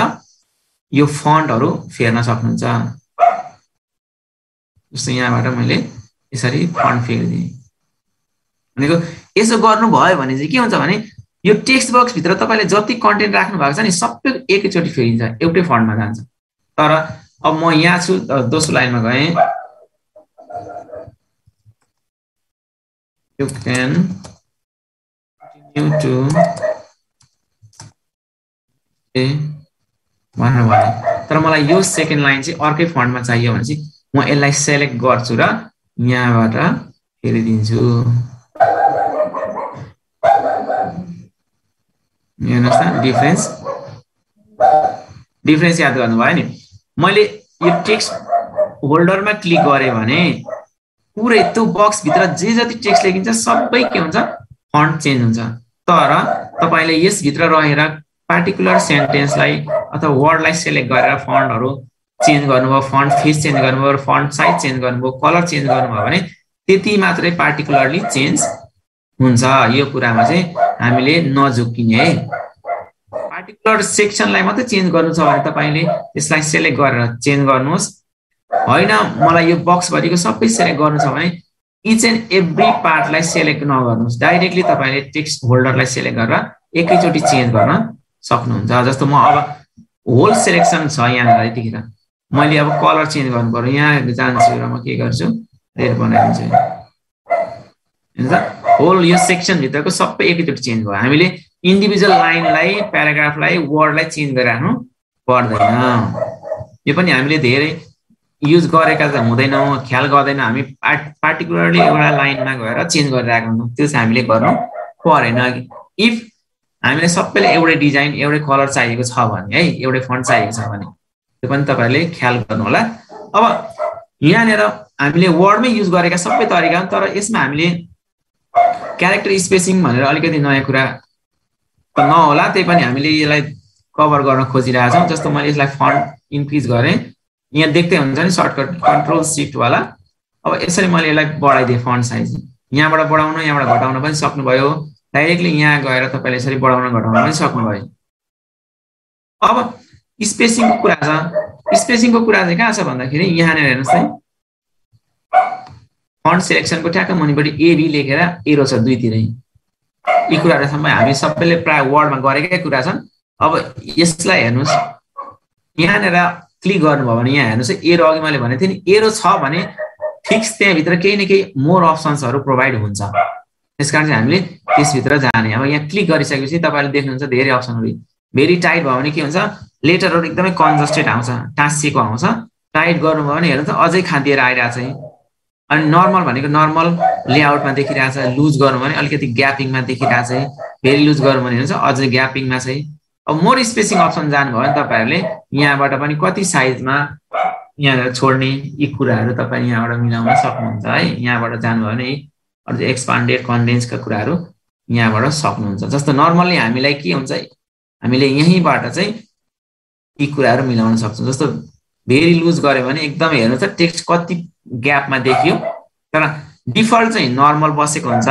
A: यो फन्टहरू फेर्न सक्नुहुन्छ। जस्तो यहाँबाट मैले यसरी फन्ट फेरिदिएँ भनेको यसो गर्नुभयो भने चाहिँ के हुन्छ भने यो टेक्स्ट बक्सभित्र तपाईँले जति कन्टेन्ट राख्नु भएको छ नि सबै एकैचोटि फेरिन्छ, एउटै फन्टमा जान्छ। तर अब म यहाँ छु, दोस्रो लाइनमा गएँ, you can continue to भनेर भने, तर मलाई यो सेकेन्ड लाइन चाहिँ अर्कै फन्टमा चाहियो भने चाहिँ म यसलाई सेलेक्ट गर्छु र यहाँबाट फेरिदिन्छु। हेर्नुहोस् न डिफरेन्स याद गर्नुभयो नि। मैले यो टेक्स्ट होल्डरमा क्लिक गरेँ भने पुरै त्यो बक्सभित्र जे जति टेक्स्ट लेखिन्छ सबै के हुन्छ, फन्ट चेन्ज हुन्छ। तर तपाईँले यसभित्र रहेर पार्टिकुलर सेन्टेन्सलाई अथवा वर्डलाई सेलेक्ट गरेर फन्टहरू चेन्ज गर्नुभयो, फन्ट फेस चेन्ज गर्नुभयो, फन्ट साइज चेन्ज गर्नुभयो, कलर चेन्ज गर्नुभयो भने त्यति मात्रै पार्टिकुलरली चेन्ज हुन्छ। यो कुरामा चाहिँ हामीले नझुक्किने है। पार्टिकुलर सेक्सनलाई मात्रै चेन्ज गर्नु छ भने तपाईँले यसलाई सेलेक्ट गरेर चेन्ज गर्नुहोस्। होइन मलाई यो बक्सभरिको सबै सेलेक्ट गर्नु छ भने इच एन्ड एभ्री पार्टलाई सेलेक्ट नगर्नुहोस्, डाइरेक्टली तपाईँले टेक्स्ट होल्डरलाई सेलेक्ट गरेर एकैचोटि चेन्ज गर्न सक्नुहुन्छ। जस्तो म अब होल सेलेक्सन छ यहाँ यतिखेर, मैले अब कलर चेन्ज गर्नु पर्यो, यहाँ जान्छु र म के गर्छु, रेड बनाइदिन्छु। हेर्नु त होल यो सेक्सनभित्रको सबै एकैचोटि चेन्ज भयो। हामीले इन्डिभिजुअल लाइनलाई, प्याराग्राफलाई, वर्डलाई चेन्ज गरिराख्नु पर्दैन। यो पनि हामीले धेरै युज गरेका त हुँदैनौँ, ख्याल गर्दैनौँ, हामी पार्टिकुलरली एउटा लाइनमा गएर चेन्ज गरिरहेको हुन्छौँ। त्यो चाहिँ हामीले गर्नु परेन। इफ हामीलाई सबैले एउटै डिजाइन एउटै कलर चाहिएको छ भने है, एउटै फन्ट चाहिएको छ भने त्यो पनि तपाईँहरूले ख्याल गर्नु होला। अब यहाँनिर हामीले वर्डमै युज गरेका सबै तरिका, तर यसमा हामीले क्यारेक्टर स्पेसिङ भनेर अलिकति नयाँ कुरा त नहोला, त्यही पनि हामीले यसलाई कभर गर्न खोजिरहेछौँ। जस्तो मैले यसलाई फन्ट इन्क्रिज गरेँ, यहाँ देख्दै हुन्छ नि सर्टकट कन्ट्रोल सिफ्ट वाला। अब यसरी मैले यसलाई बढाइदिएँ फन्ट साइज, यहाँबाट बढाउन यहाँबाट घटाउन पनि सक्नुभयो, डाइरेक्टली यहाँ गएर तपाईँले यसरी बढाउन घटाउन पनि सक्नुभयो। अब स्पेसिङको कुरा छ, स्पेसिङको कुरा चाहिँ कहाँ छ भन्दाखेरि यहाँनिर हेर्नुहोस् है, फन्ट सिलेक्सनको ठ्याक्क मुनिपट्टि एबी लेखेर एरो छ दुईतिरै। यी कुराहरू सबै हामी सबैले प्राय वर्डमा गरेकै कुरा छन्। अब यसलाई हेर्नुहोस्, यहाँनिर क्लिक गर्नुभयो भने यहाँ हेर्नुहोस् एरो, अघि मैले भनेको थिएँ नि एरो छ भने फिक्स त्यहाँभित्र केही न केही मोर अप्सन्सहरू प्रोभाइड हुन्छ, त्यसकारण चाहिँ हामीले त्यसभित्र जाने। अब यहाँ क्लिक गरिसकेपछि तपाईँले देख्नुहुन्छ धेरै अप्सनहरू। भेरी टाइट भयो भने के हुन्छ, लेटरहरू एकदमै कन्जस्टेड आउँछ, टाँसिएको आउँछ। टाइट गर्नुभयो भने हेर्नु त अझै खाँदिएर आइरहेछ है। अनि नर्मल भनेको नर्मल लेआउटमा देखिरहेछ, लुज गर्नु भने अलिकति ग्यापिङमा देखिरहेछ है। भेरी लुज गर्नु भने हेर्नुहोस् अझै ग्यापिङमा छ है। अब मोर स्पेसिङ अप्सन जानुभयो भने तपाईँहरूले यहाँबाट पनि कति साइजमा यहाँ छोड्ने यी कुराहरू तपाईँ यहाँबाट मिलाउन सक्नुहुन्छ है। यहाँबाट जानुभयो भने अझ एक्सपान्डेड कन्डेन्सका कुराहरू यहाँबाट सक्नुहुन्छ। जस्तो नर्मल्ली हामीलाई के हुन्छ, हामीले यहीँबाट चाहिँ यी कुराहरू मिलाउन सक्छौँ। जस्तो भेरी लुज गऱ्यो भने एकदमै हेर्नुहोस् त टेक्स्ट कति ग्यापमा देखियो, तर डिफल्ट चाहिँ नर्मल बसेको हुन्छ।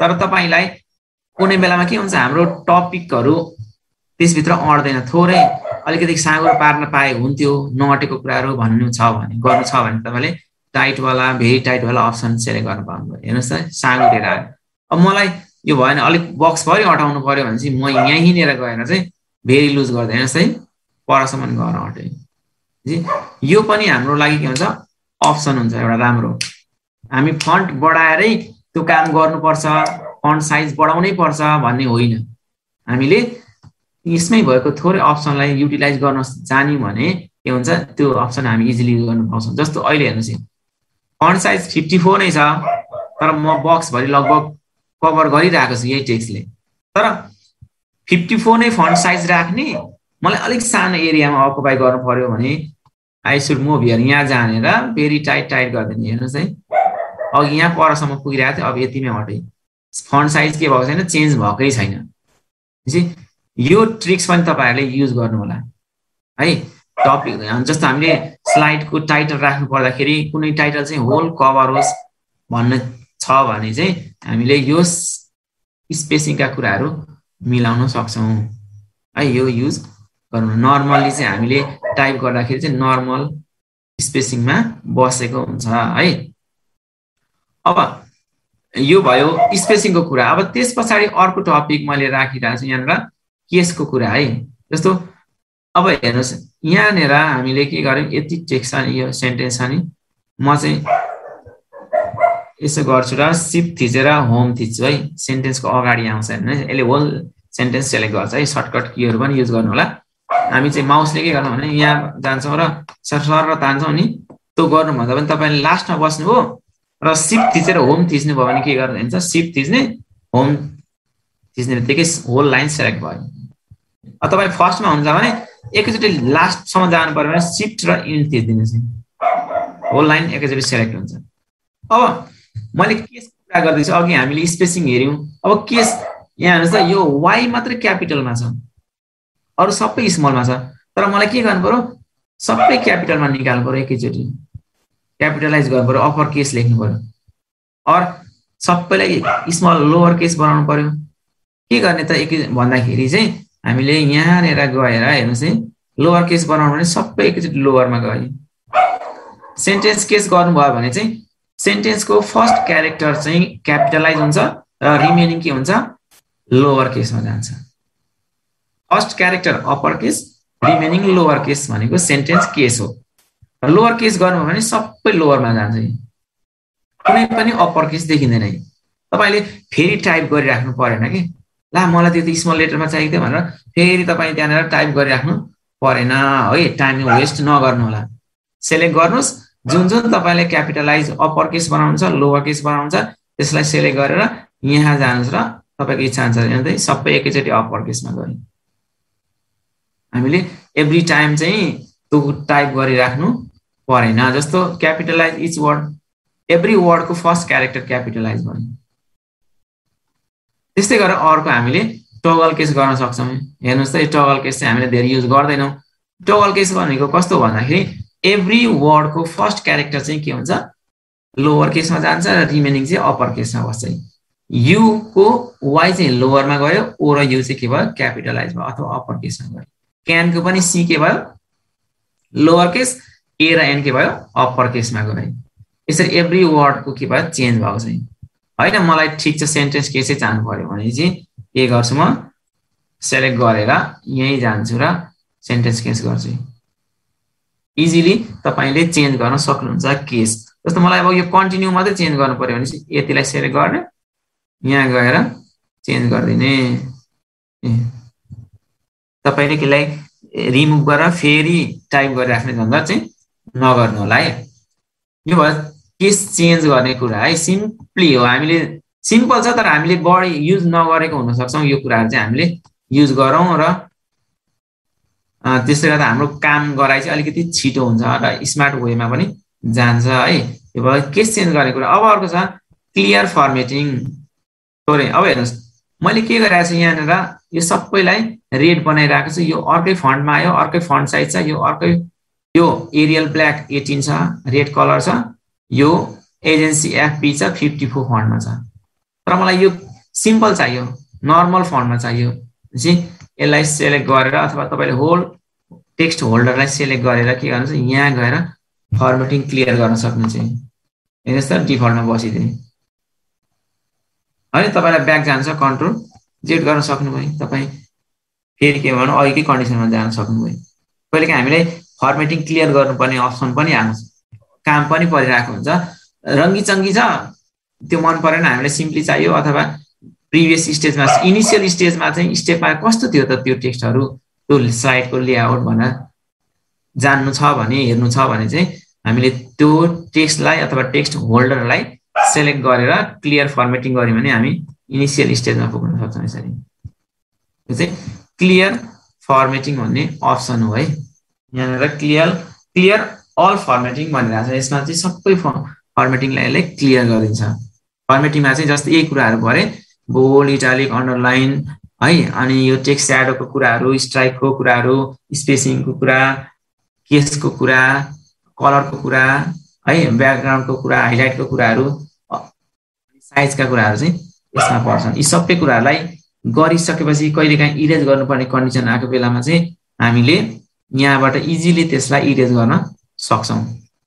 A: तर तपाईँलाई कुनै बेलामा के हुन्छ, हाम्रो टपिकहरू त्यसभित्र अट्दैन, थोरै अलिकति साँगुरो पार्न पाए हुन्थ्यो, नअटेको कुराहरू भन्नु छ भने गर्नु छ भने तपाईँले टाइटवाला भेरी टाइटवाला अप्सन सेलेक्ट गर्नु पाउनुभयो। हेर्नुहोस् त साँगुरेर आयो। अब मलाई यो भएन, अलिक बक्सभरि अटाउनु पऱ्यो भने चाहिँ म यहीँनिर गएर चाहिँ भेरी लुज गर्दा हेर्नुहोस् है परसम्म गएर अट्यो। यो पनि हाम्रो लागि के हुन्छ, अप्सन हुन्छ एउटा राम्रो। हामी फन्ट बढाएरै त्यो काम गर्नुपर्छ, फन्ट साइज बढाउनै पर्छ भन्ने होइन। हामीले यसमै भएको थोरै अप्सनलाई युटिलाइज गर्न जान्यौँ भने के हुन्छ, त्यो अप्सन हामी इजिली गर्न पाउँछौँ। जस्तो अहिले हेर्नुहोस्, फन्ट साइज 54 नै छ, तर म बक्सभरि लगभग कभर गरिरहेको छु यही टेक्स्टले। तर 54 नै फन्ट साइज राख्ने, मलाई अलिक सानो एरियामा अकुपाई गर्नु पर्यो भने आई सुड मुभ हियर, यहाँ जानेर फेरि टाइट गरिदिने। हेर्नुहोस् है, अघि यहाँ परसम्म पुगिरहेको थियो, अब यतिमै हटेँ, फन्ट साइज के भएको छैन, चेन्ज भएकै छैन। यो ट्रिक्स पनि तपाईँहरूले युज गर्नु होला है। टपिक जस्तो हामीले स्लाइडको टाइटल राख्नु पर्दाखेरि कुनै टाइटल चाहिँ होल कभर होस् भन्ने छ भने चाहिँ हामीले यो स्पेसिङका कुराहरू मिलाउन सक्छौँ है। यो युज गर्नु। नर्मल्ली चाहिँ हामीले टाइप गर्दाखेरि चाहिँ नर्मल स्पेसिङमा बसेको हुन्छ है। अब यो भयो स्पेसिङको कुरा। अब त्यस पछाडि अर्को टपिक मैले राखिरहेको छु यहाँनिर, केसको कुरा है। जस्तो अब हेर्नुहोस्, यहाँनिर हामीले के गर्यौँ, यति टेक्स्ट छ नि, यो सेन्टेन्स छ नि, म चाहिँ यसो गर्छु र सिफ्ट थिचेर होम थिच्छु है, सेन्टेन्सको अगाडि आउँछ होइन, यसले होल सेन्टेन्स सेलेक्ट गर्छ है। सर्टकट कीहरू पनि युज गर्नु होला। हामी चाहिँ माउसले के गर्छौँ भने यहाँ जान्छौँ र सर तान्छौँ नि, त्यो गर्नुभन्दा पनि तपाईँले लास्टमा बस्नुभयो र सिफ्ट थिचेर होम थिच्नु भयो भने के गर्नु हुन्छ, सिफ्ट थिच्ने होम थिच्ने बित्तिकै होल लाइन सेलेक्ट भयो। तपाईँ फर्स्टमा हुन्छ भने एकैचोटि लास्टसम्म जानु पर्यो भने सिफ्ट र इन थिचिदिनुहोस्, होल लाइन एकैचोटि सेलेक्ट हुन्छ। अब मैले केसको कुरा गर्दैछु, अघि हामीले स्पेसिङ हेऱ्यौँ। अब केस यहाँ हेर्नुहोस् त, यो वाइ मात्रै क्यापिटलमा छ, अरू सबै स्मलमा छ। तर मलाई के गर्नु पर्यो, सबै क्यापिटलमा निकाल्नु पर्यो, एकैचोटि क्यापिटलाइज गर्नु पर्यो, अप्पर केस लेख्नु पर्यो, अर सबैलाई स्मल लोवर केस बनाउनु पर्यो। के गर्ने त एकै भन्दाखेरि चाहिँ हामीले यहाँनिर गएर हेर्नुहोस् है, लोवर केस बनाउनु भने सबै एकैचोटि लोवरमा गयो। सेन्टेन्स केस गर्नुभयो भने चाहिँ सेन्टेन्सको फर्स्ट क्यारेक्टर चाहिँ क्यापिटलाइज हुन्छ र रिमेनिङ के हुन्छ, लोवर केसमा जान्छ। First character upper case, remaining lower case भनेको सेन्टेन्स केस हो। र लोवर केस गर्नुभयो भने सबै लोवरमा जान्छ, कुनै पनि अप्पर केस देखिँदैन। तपाईँले फेरि टाइप गरिराख्नु परेन कि, ला मलाई त्यो स्मल लेटरमा चाहिएको थियो भनेर फेरि तपाईँ त्यहाँनिर टाइप गरिराख्नु परेन है। टाइम वेस्ट नगर्नु होला। सेलेक्ट गर्नुहोस्, जुन जुन तपाईँले क्यापिटलाइज अप्पर केस बनाउनुहुन्छ, लोवर केस बनाउनुहुन्छ, त्यसलाई सेलेक्ट गरेर यहाँ जानुहोस् र तपाईँको इच्छा अनुसार सबै एकैचोटि अप्पर केसमा गयो। हामीले एभ्री टाइम चाहिँ त्यो टाइप गरिराख्नु परेन। जस्तो क्यापिटलाइज इच वर्ड, एभ्री वर्डको फर्स्ट क्यारेक्टर क्यापिटलाइज भयो। त्यस्तै गरेर अर्को हामीले टगल केस गर्न सक्छौँ। हेर्नुहोस् त, यो टगल केस चाहिँ हामीले धेरै युज गर्दैनौँ। टगल केस भनेको कस्तो भन्दाखेरि एभ्री वर्डको फर्स्ट क्यारेक्टर चाहिँ के हुन्छ, लोवर केसमा जान्छ र रिमेनिङ चाहिँ अप्पर केसमा बस्छ। युको वाइ चाहिँ लोवरमा गयो, ओ र यु चाहिँ के भयो, क्यापिटलाइज भयो अथवा अप्पर केसमा गयो। क्यानको पनि सी के भयो, लोवर केस, ए र एन के भयो, अप्पर केसमा गयो। यसरी एभ्री वर्डको के भयो, चेन्ज भएको छ होइन। मलाई ठिक छ सेन्टेन्स केसै चाहनु पर्यो भने चाहिँ के गर्छु, म सेलेक्ट गरेर यहीँ जान्छु र सेन्टेन्स केस गर्छु। इजिली तपाईँले चेन्ज गर्न सक्नुहुन्छ केस। जस्तो मलाई अब यो कन्टिन्यू मात्रै चेन्ज गर्नु पर्यो भने चाहिँ यतिलाई सेलेक्ट गर्ने, यहाँ गएर चेन्ज गरिदिने। तपाईँले केलाई रिमुभ गरेर फेरि टाइप गरिराख्ने झन्झट चाहिँ नगर्नु होला है। यो भयो केस चेन्ज गर्ने कुरा है। सिम्पली हो, हामीले सिम्पल छ तर हामीले बढी युज नगरेको हुन सक्छौँ। यो कुराहरू चाहिँ हामीले युज गरौँ र त्यसले गर्दा हाम्रो काम गराइ चाहिँ अलिकति छिटो हुन्छ र स्मार्ट वेमा पनि जान्छ है। यो भयो केस चेन्ज गर्ने कुरा। अब अर्को छ क्लियर फर्मेटिङ। थोरै अब हेर्नुहोस्, मैले के गरिरहेको छु, यहाँनिर यो सबैलाई रेड बनाइरहेको छु। यो अर्कै फन्टमा आयो, अर्कै फन्ट साइज छ, यो अर्कै, यो एरियल ब्ल्याक 18 छ, रेड कलर छ, यो एजेन्सी एफपी छ 54 फन्टमा छ। तर मलाई यो सिम्पल चाहियो, नर्मल फन्टमा चाहियो चाहिँ यसलाई सेलेक्ट गरेर अथवा तपाईँले होल टेक्स्ट होल्डरलाई सेलेक्ट गरेर के गर्नुहुन्छ, यहाँ गएर फर्मेटिङ क्लियर गर्न सक्नुहुन्छ। हेर्नुहोस् त, डिफल्टमा बसिदिए है। तपाईँलाई ब्याक जान्छ, कन्ट्रोल जेड गर्न सक्नुभयो। तपाईँ फेरि के भन्नु, अघिकै कन्डिसनमा जान सक्नुभयो। कहिलेकाहीँ हामीले फर्मेटिङ क्लियर गर्नुपर्ने अप्सन पनि आउँछ, काम पनि परिरहेको हुन्छ, रङ्गीचङ्गी छ, त्यो मन परेन, हामीलाई सिम्पली चाहियो, अथवा प्रिभियस स्टेजमा इनिसियल स्टेजमा चाहिँ स्टेपमा कस्तो थियो त त्यो टेक्स्टहरू, त्यो स्लाइडको लेआउट भनेर जान्नु छ भने, हेर्नु छ भने चाहिँ हामीले त्यो टेक्स्टलाई अथवा टेक्स्ट होल्डरलाई सेलेक्ट गरेर क्लियर फर्मेटिङ गऱ्यौँ भने हामी इनिसियल स्टेजमा पुग्न सक्छौँ। यसरी यो चाहिँ क्लियर फर्मेटिङ भन्ने अप्सन हो है। यहाँनिर क्लियर अल फर्मेटिङ भनिरहेको छ, यसमा चाहिँ सबै फर्मेटिङलाई यसले क्लियर गरिदिन्छ। फर्मेटिङमा चाहिँ जस्तै यही कुराहरू भरे, बोल्ड, इटालिक, अन्डरलाइन है, अनि यो टेक्स्ट स्याडोको कुराहरू, स्ट्राइकको कुराहरू, स्पेसिङको कुरा, केसको कुरा, कलरको कुरा है, ब्याकग्राउन्डको कुरा, हाइलाइटको कुराहरू, साइजका कुराहरू चाहिँ यसमा पर्छन्। यी सबै कुराहरूलाई गरिसकेपछि कहिलेकाहीँ इरेज गर्नुपर्ने कन्डिसन आएको बेलामा चाहिँ हामीले यहाँबाट इजिली त्यसलाई इरेज गर्न सक्छौँ,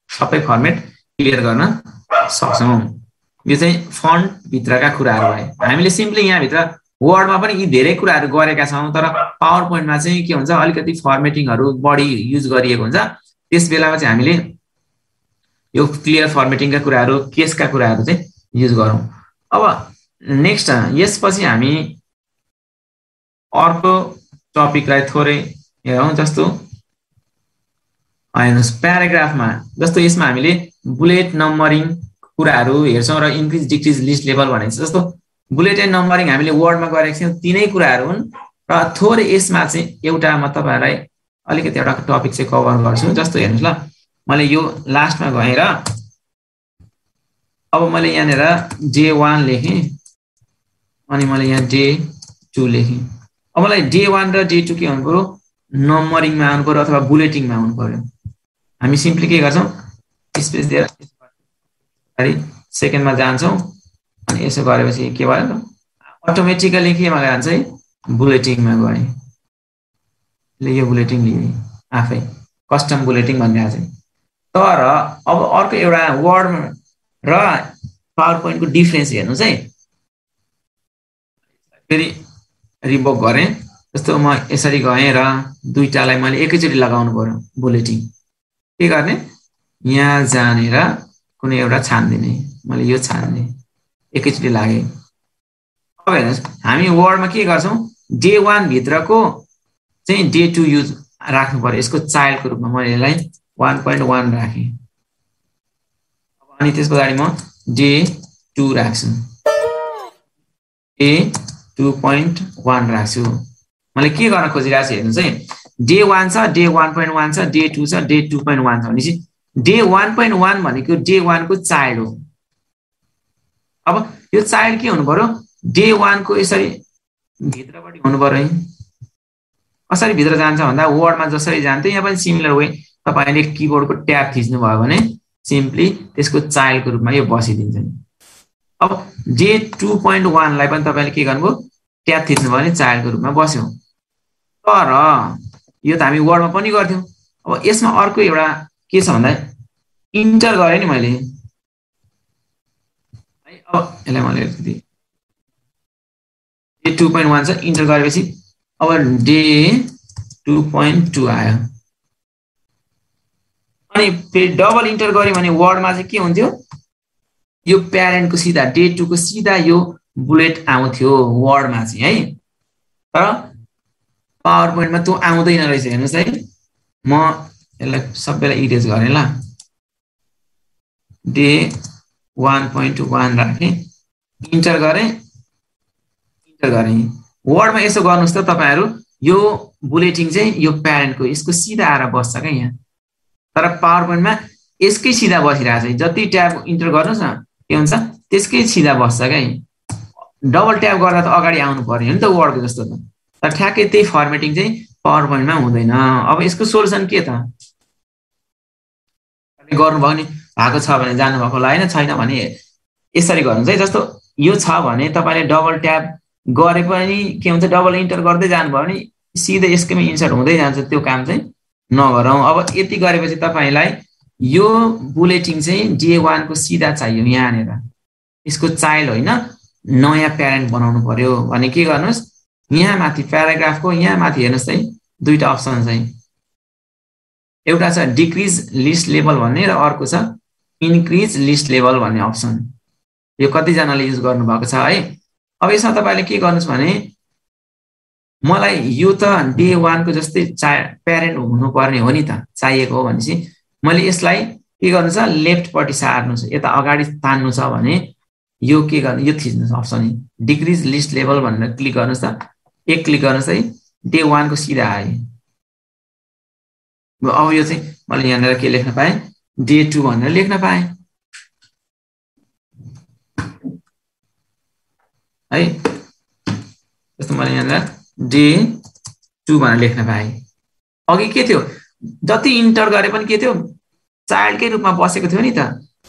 A: सबै फर्मेट क्लियर गर्न सक्छौँ। यो चाहिँ फन्टभित्रका कुराहरू भए। हामीले सिम्पली यहाँभित्र वर्डमा पनि यी धेरै कुराहरू गरेका छौँ, तर पावर पोइन्टमा चाहिँ के हुन्छ, अलिकति फर्मेटिङहरू बढी युज गरिएको हुन्छ। त्यस बेलामा चाहिँ हामीले यो क्लियर फर्मेटिङका कुराहरू, केसका कुराहरू चाहिँ युज गरौँ। अब नेक्स्ट यसपछि हामी अर्को टपिकलाई थोरै हेरौँ। जस्तो हेर्नुहोस्, प्याराग्राफमा जस्तो यसमा हामीले बुलेट नम्बरिङ कुराहरू हेर्छौँ र इन्क्रिज डिक्रिज लिस्ट लेभल भनेको छ। जस्तो बुलेट एन्ड नम्बरिङ हामीले वर्डमा गरेको छौँ, तिनै कुराहरू हुन् र थोरै यसमा चाहिँ एउटा म तपाईँहरूलाई अलिकति एउटा टपिक चाहिँ कभर गर्छु। जस्तो हेर्नुहोस् ल, मैले यो लास्टमा गएर अब मैले यहाँनिर J1 लेखेँ अनि मैले यहाँ J2 लेखेँ। अब मलाई J1 र J2 के हुनु पर्यो, नम्बरिङमा आउनु पर्यो अथवा बुलेटिङमा आउनु पर्यो। हामी सिम्पली के गर्छौँ, स्पेस दिएर सेकेन्डमा जान्छौँ अनि यसो गरेपछि के भयो, अटोमेटिकली केमा जान्छ है, बुलेटिङमा गएँ। यो बुलेटिङ लिएँ आफै, कस्टम बुलेटिङ भनिरहेको छ। तर अब अर्को एउटा वर्ड र पावर पोइन्टको डिफ्रेन्स हेर्नुहोस् है। फेरि रिभोक गरेँ, जस्तो म यसरी गएँ र दुईटालाई मैले एकैचोटि लगाउनु पर्यो बुलेटिङ। के गर्ने, यहाँ जानेर कुनै एउटा छान्दिने, मैले यो छान्ने, एकैचोटि लागेँ। अब हेर्नुहोस्, हामी वर्डमा के गर्छौँ, J1 भित्रको चाहिँ J2 युज राख्नु पर्यो, यसको चाइल्डको रूपमा मैले यसलाई 1.1 राखेँ। अनि त्यस पछाडि म J2 राख्छु, J2.1 राख्छु। मैले के गर्न खोजिरहेको छु हेर्नुहोस् है, J1 छ, J1.1 छ, J2 छ, J2.1 छ भनेपछि J1.1 भनेको J1 को चाइल्ड हो। अब यो चाइल्ड के हुनु पर्यो, J1 को यसरी भित्रपट्टि हुनु पर्यो है। कसरी भित्र जान्छ भन्दा वर्डमा जसरी जान्थ्यो यहाँ पनि सिमिलर वे तपाईले किबोर्डको ट्याब थिच्नु भयो भने सिम्पली त्यसको चाइल्डको रूपमा यो बसिदिन्छ नि। अब J2.1 लाई पनि तपाईले के गर्नुभयो, ट्याब थिच्नु भयो भने चाइल्डको रूपमा बस्यो। तर यो त हामी वर्डमा पनि गर्थ्यौं। अब यसमा अर्को एउटा के छ भन्दा इन्टर गरे नि मैले है। अब यसलाई मैले J2.1 छ, इन्टर गरेपछि अब J2.2 आयो। अनि फेरि डबल इन्टर गर्यो भने वर्डमा चाहिँ के हुन्थ्यो, यो प्यारेन्टको सिधा J2 को सिधा यो बुलेट आउँथ्यो वर्डमा चाहिँ है। तर पावर पोइन्टमा त्यो आउँदैन रहेछ। हेर्नुस् है, म यसलाई सबैलाई इरेज गरेँ ल, J1.1 राखेँ, इन्टर गरेँ। वर्डमा यसो गर्नुस् त तपाईहरु, यो बुलेटिङ चाहिँ यो प्यारेन्टको यसको सिधा आएर बस्छ क्या यहाँ। तर पावर पोइन्टमा यसकै सिधा बसिरहेछ। जति ट्याब इन्टर गर्नुस् न के हुन्छ, त्यसकै सिधा बस्छ क्या। डबल ट्याब गर्दा त अगाडि आउनु पर्यो नि त वर्डको जस्तो त। तर ठ्याक्कै त्यही फर्मेटिङ चाहिँ पावर पोइन्टमा हुँदैन। अब यसको सोलुसन के त, गर्नुभयो नि भएको छ भने जान्नुभएको होला हैन, छैन भने यसरी गर्नुहुन्छ है। जस्तो यो छ भने तपाईले डबल ट्याब गरे पनि के हुन्छ, डबल इन्टर गर्दै जानुभयो भने सिधै यसकैमा इन्सर्ट हुँदै जान्छ। त्यो काम चाहिँ नगरौँ। अब यति गरेपछि तपाईलाई यो बुलेटिङ चाहिँ J1 को सिधा चाहियो यहाँनेर, यसको चाइल्ड होइन, नयाँ प्यारेन्ट बनाउनु पर्यो भने के गर्नुस्, यहाँ माथि प्याराग्राफको यहाँ माथि हेर्नुस् है, दुईटा अप्सन छ। एउटा छ डिक्रिज लिस्ट लेभल भन्ने र अर्को छ इन्क्रिज लिस्ट लेभल भन्ने अप्सन यो कतिजनाले युज गर्नुभएको छ है। अब यसमा तपाईँले के गर्नुहोस् भने मलाई यो त डे 1 को जस्तै प्यारेन्ट हुनुपर्ने हो नि त, चाहिएको हो भनेपछि मैले यसलाई के गर्नु छ लेफ्टपट्टि सार्नु छ, यता अगाडि तान्नु छ भने यो के गर्नु यो थिच्नुहोस् अप्सन डिक्रिज लिस्ट लेभल भनेर क्लिक गर्नुहोस् त। एक क्लिक गर्नुहोस् है, डे 1 को सिधा आयो। अब यो चाहिँ मैले यहाँनिर के लेख्न पाएँ डे 2 भनेर लेख्न पाएँ है। जस्तो मैले यहाँनिर डे 2 भनेर लेख्न पाएँ। अघि के थियो जति इन्टर गरे पनि के थियो चाइल्डकै रूपमा बसेको थियो नि त,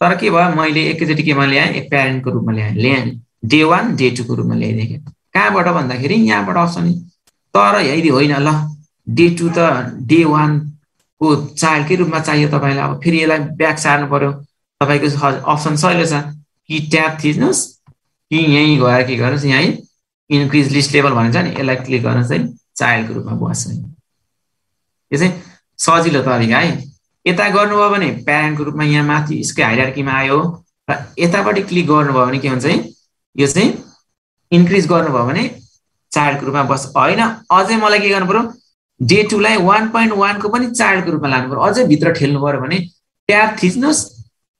A: तर के भयो मैले एकैचोटि केमा ल्याएँ एक प्यारेन्टको रूपमा ल्याएँ डे 1 डे 2 को रूपमा ल्याइदिएँ। कहाँबाट भन्दाखेरि यहाँबाट अप्सन। तर यदि होइन ल डे 2 त डे 1 को चाइल्डकै रूपमा चाहियो तपाईँलाई, अब फेरि यसलाई ब्याक सार्नु पर्यो। तपाईँको अप्सन सहिलो छ कि ट्याब थिच्नुहोस् कि यहीँ गएर के गर्नुहोस् यहीँ इन्क्रिज लिस्ट लेभल भन्छ नि यसलाई क्लिक गर्नुहोस् है, चाइल्डको रूपमा बस्छ। यो चाहिँ सजिलो तरिका है। यता गर्नुभयो भने प्यारेन्टको रूपमा यहाँ माथि यसकै हाइरार्कीमा आयो र यतापट्टि क्लिक गर्नुभयो भने के हुन्छ यो चाहिँ इन्क्रिज गर्नुभयो भने चाइल्डको रूपमा बस्छ। होइन अझै मलाई के गर्नु पर्यो डे 2 लाई 1.1 को पनि चाइल्डको रूपमा लानु पर्यो, अझै भित्र ठेल्नु पर्यो भने ट्याब थिच्नुहोस्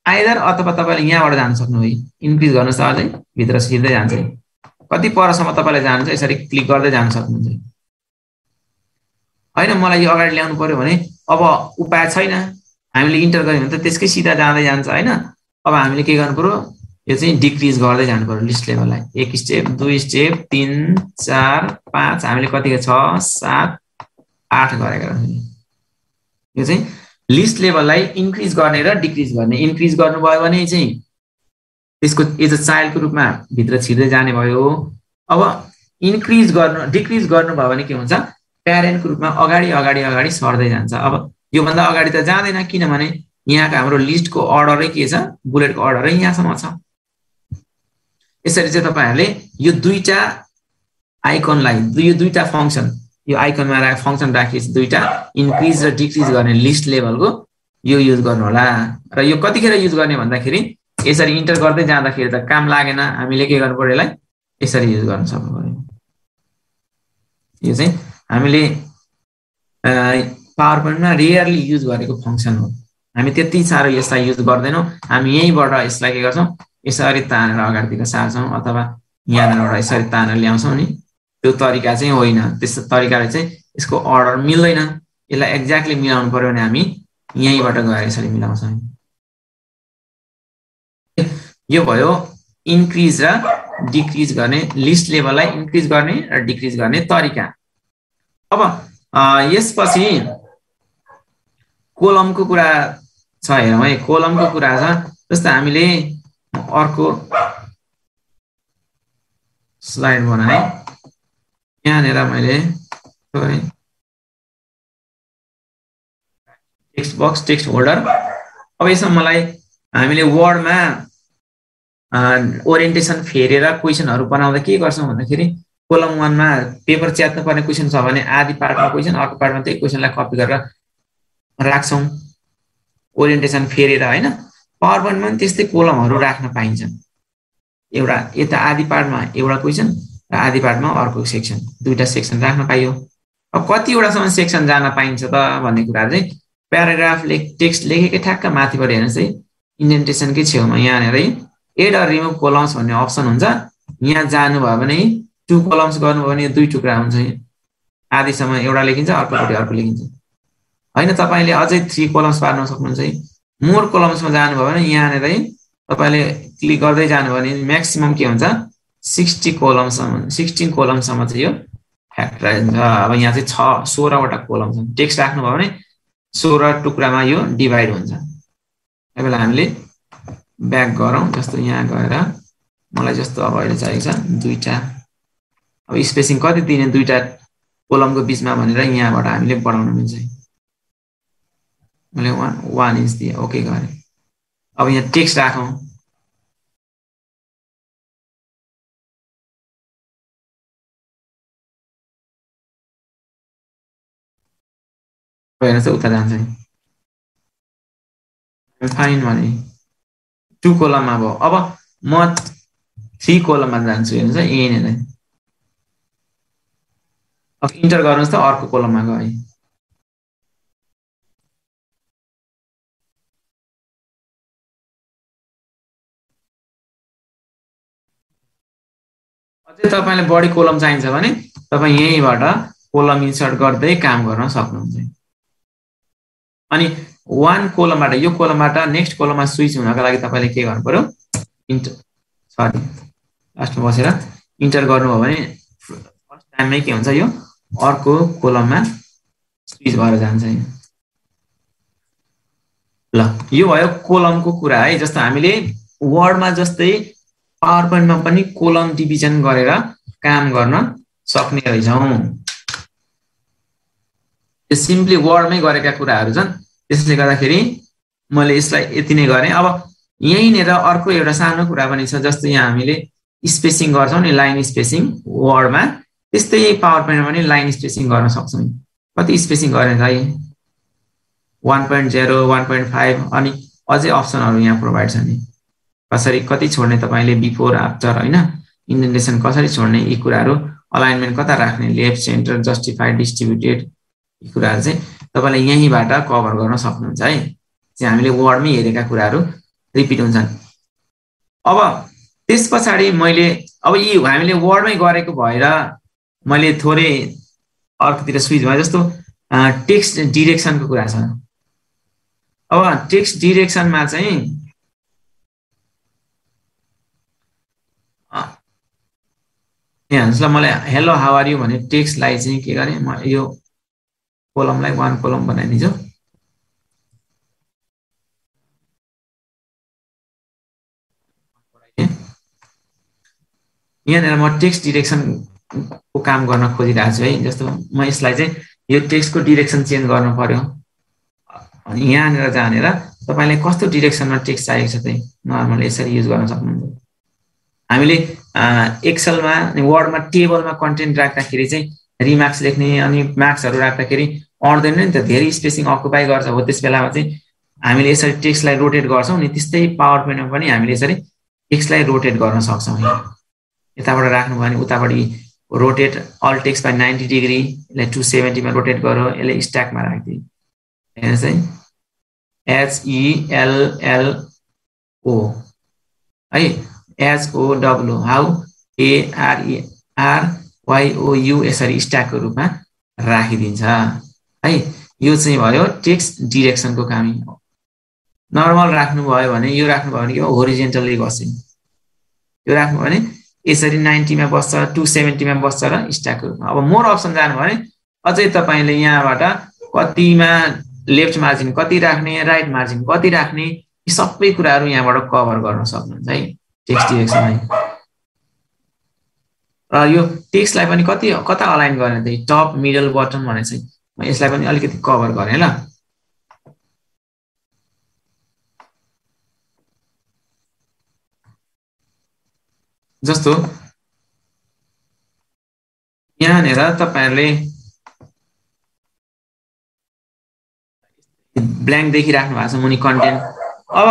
A: आइदर अथवा तपाईँले यहाँबाट जान सक्नुभयो इन्क्रिज गर्नुहोस् अझै भित्र सिर्दै जान्छ। कति परसम्म तपाईँले जानुहुन्छ यसरी क्लिक गर्दै जान सक्नुहुन्छ। होइन मलाई यो अगाडि ल्याउनु पर्यो भने अब उपाय छैन, हामीले इन्टर गर्यो भने त त्यसकै सिधा जाँदै जान्छ होइन। अब हामीले के गर्नु पर्यो यो चाहिँ डिक्रिज गर्दै जानु पर्यो लिस्ट लेभललाई, 1 स्टेप 2 स्टेप 3 4 5 हामीले कतिको 6 7 8 गरेका। यो चाहिँ लिस्ट लेभललाई इन्क्रिज गर्ने र डिक्रिज गर्ने। इन्क्रिज गर्नुभयो भने चाहिँ त्यसको एज अ चाइल्डको रूपमा भित्र छिर्दै जाने भयो। अब इन्क्रिज गर्नु डिक्रिज गर्नुभयो भने के हुन्छ प्यारेन्टको रूपमा अगाडि अगाडि अगाडि सर्दै जान्छ। अब योभन्दा अगाडि त जाँदैन किनभने यहाँको हाम्रो लिस्टको अर्डरै के छ बुलेटको अर्डरै यहाँसम्म छ। यसरी चाहिँ तपाईँहरूले यो दुईटा आइकनलाई यो दुईटा फङ्सन यो आइकनमा फङ्सन राखिएछ दुईटा इन्क्रिज र डिक्रिज गर्ने लिस्ट लेभलको यो युज गर्नु होला। र यो कतिखेर युज गर्ने भन्दाखेरि यसरी इन्टर गर्दै जाँदाखेरि त काम लागेन, हामीले के गर्नु पर्यो यसलाई यसरी युज गर्न सक्नु पर्यो। यो चाहिँ हामीले पावर पोइन्टमा रेयरली युज गरेको फङ्सन हो, हामी त्यति साह्रो यसलाई युज गर्दैनौँ। हामी यहीँबाट यसलाई के गर्छौँ यसरी तानेर अगाडितिर सार्छौँ अथवा यहाँनिरबाट यसरी तानेर ल्याउँछौँ नि, त्यो तरिका चाहिँ होइन। त्यस्तो तरिकाले चाहिँ यसको अर्डर मिल्दैन। यसलाई एक्ज्याक्टली मिलाउनु पर्यो भने हामी यहीँबाट गएर यसरी मिलाउँछौँ। यो भयो इन्क्रिज र डिक्रिज गर्ने लिस्ट लेभललाई इन्क्रिज गर्ने र डिक्रिज गर्ने तरिका। अब यसपछि कोलमको कुरा छ हेरौँ है। कोलमको कुरा छ जस्तो हामीले अर्को स्लाइड बनाएँ यहाँनिर मैले टेक्स्ट बक्स टेक्स्ट होल्डर। अब यसमा मलाई हामीले वर्डमा ओरिएन्टेसन फेरेर क्वेसनहरू बनाउँदा के गर्छौँ भन्दाखेरि कोलम 1 मा पेपर च्यात्नु पर्ने क्वेसन छ भने आधी पार्टमा क्वेसन अर्को पार्टमा त्यही क्वेसनलाई कपी गरेर राख्छौँ ओरिएन्टेसन फेरेर होइन। पावर पोइन्टमा पनि त्यस्तै कोलमहरू राख्न पाइन्छ। एउटा यता आधी पार्टमा एउटा क्वेसन र आधी पार्टमा अर्को सेक्सन, दुईटा सेक्सन राख्न पाइयो। अब कतिवटासम्म सेक्सन जान पाइन्छ त भन्ने कुराहरू चाहिँ प्याराग्राफ टेक्स्ट लेखेकै ठ्याक्क माथिबाट हेर्नुहोस् है इन्डेन्टेसनकै छेउमा यहाँनिर एड अर रिमुभ कोलम्स भन्ने अप्सन हुन्छ। यहाँ जानुभयो भने 2 कोलम्स गर्नुभयो भने 2 टुक्रा हुन्छ, आधीसम्म एउटा लेखिन्छ अर्कोपट्टि अर्को लेखिन्छ होइन। तपाईँले अझै 3 कोलम्स पार्न सक्नुहुन्छ है। मोर कोलम्समा जानुभयो भने यहाँनिर तपाईँले क्लिक गर्दै जानुभयो भने म्याक्सिमम के हुन्छ 16 कोलम्ससम्म चाहिँ यो फ्याक्टराइज हुन्छ। अब यहाँ चाहिँ 16वटा कोलम छ। टेक्स्ट राख्नुभयो भने 16 टुक्रामा यो डिभाइड हुन्छ। त्यही बेला हामीले ब्याक गरौँ। जस्तो यहाँ गएर मलाई जस्तो अब अहिले चाहिएको छ दुईटा, अब स्पेसिङ कति दिने दुईटा कोलमको बिचमा भनेर यहाँबाट हामीले बढाउन मिल्छ। मैले 1 इन्च दिएँ, ओके गरेँ। अब यहाँ टेक्स्ट राखौँ। हेर्नुहोस् उता जान्छ फाइन भने 2 कोलममा भयो। अब म 3 कोलममा जान्छु हेर्नुहोस् है यहीँनिर। अब इन्टर गर्नुहोस् त अर्को कोलममा गयो। अझै तपाईँलाई बढी कोलम चाहिन्छ भने तपाईँ यहीँबाट कोलम इन्सर्ट गर्दै काम गर्न सक्नुहुन्छ। अनि 1 कोलमबाट यो कोलमबाट नेक्स्ट कोलममा स्विच हुनको लागि तपाईँले के गर्नु पर्यो, लास्टमा बसेर इन्टर गर्नुभयो भने फर्स्ट टाइममै के हुन्छ, यो अर्को कोलममा स्विच भएर जान्छ। ल यो भयो कोलमको कुरा है। जस्तो हामीले वर्डमा जस्तै पावर पोइन्टमा पनि कोलम डिभिजन गरेर काम गर्न सक्ने रहेछौँ। यो सिम्पली वर्डमै गरेका कुराहरू छन्, त्यसले गर्दाखेरि मैले यसलाई यति नै गरेँ। अब यहीँनिर अर्को एउटा सानो कुरा पनि छ, जस्तो यहाँ हामीले स्पेसिङ गर्छौँ नि, लाइन स्पेसिङ वर्डमा, त्यस्तै पावर पोइन्टमा पनि लाइन स्पेसिङ गर्न सक्छौँ। कति स्पेसिङ गर्ने त 1.0 1.5 अनि अझै अप्सनहरू यहाँ प्रोभाइड छ नि, कसरी कति छोड्ने तपाईँले बिफोर आफ्टर होइन, इन्डेन्टेसन कसरी छोड्ने, यी कुराहरू, अलाइनमेन्ट कता राख्ने, लेफ्ट सेन्टर जस्टिफाइड डिस्ट्रिब्युटेड, यी कुराहरू चाहिँ तपाईँले यहीँबाट कभर गर्न सक्नुहुन्छ है। चाहिँ हामीले वर्डमै हेरेका कुराहरू रिपिट हुन्छन्। अब त्यस पछाडि मैले अब यी हामीले वर्डमै गरेको भएर मैले थोरै अर्कोतिर स्विच भयो। जस्तो टेक्स्ट डिरेक्सनको कुरा छ। अब टेक्स्ट डिरेक्सनमा चाहिँ यहाँ हेर्नुहोस् ल, मलाई हेलो हाउ आर यु भने टेक्स्टलाई चाहिँ के गरेँ, म यो कोलमलाई 1 कोलम बनाइदिन्छु। यहाँनिर म टेक्स्ट डिरेक्सनको काम गर्न खोजिरहेको छु है। जस्तो म यसलाई चाहिँ यो टेक्स्टको डिरेक्सन चेन्ज गर्नु पर्यो। अनि यहाँनिर जानेर तपाईँलाई कस्तो डिरेक्सनमा टेक्स्ट चाहिएको छ चाहिँ नर्मल यसरी युज गर्न सक्नुहुन्छ। हामीले एक्सेलमा अनि वर्डमा टेबलमा कन्टेन्ट राख्दाखेरि चाहिँ रिमार्क्स लेख्ने अनि मार्क्सहरू राख्दाखेरि अड्दैन नि त, धेरै स्पेसिङ अकुपाई गर्छ हो। त्यस बेलामा चाहिँ हामीले यसरी टेक्स्टलाई रोटेट गर्छौँ नि, त्यस्तै पावर पोइन्टमा पनि हामीले यसरी टेक्स्टलाई रोटेट गर्न सक्छौँ। यताबाट राख्नुभयो भने उतापट्टि rotate all text by 90 degree, यसलाई 270 मा रोटेट गरो, यसले स्ट्याकमा राखिदिए। हेर्नुहोस् है, HELLO है, HOW हाउ ARERYOU यसरी स्ट्याकको रूपमा राखिदिन्छ है। यो चाहिँ भयो टेक्स्ट डिरेक्सनको काम। नर्मल राख्नुभयो भने यो राख्नुभयो भने के हो, होरिजेन्टली बस्छ। यो राख्नुभयो भने यसरी 90 मा बस्छ, 270 मा बस्छ र स्ट्याकको रूपमा। अब मोर अप्सन जानु भने अझै तपाईँले यहाँबाट कतिमा लेफ्ट मार्जिन कति राख्ने, राइट मार्जिन कति राख्ने, यी सबै कुराहरू यहाँबाट कभर गर्न सक्नुहुन्छ है टेक्स्ट डिरेक्सनलाई। र यो टेक्स्टलाई पनि कता अलाइन गर्ने चाहिँ टप मिडल बटम भने चाहिँ म यसलाई पनि अलिकति कभर गरेँ ल। जस्तो यहाँनिर तपाईँहरूले ब्ल्याङ्क देखिराख्नु भएको छ मुनि कन्टेन्ट। अब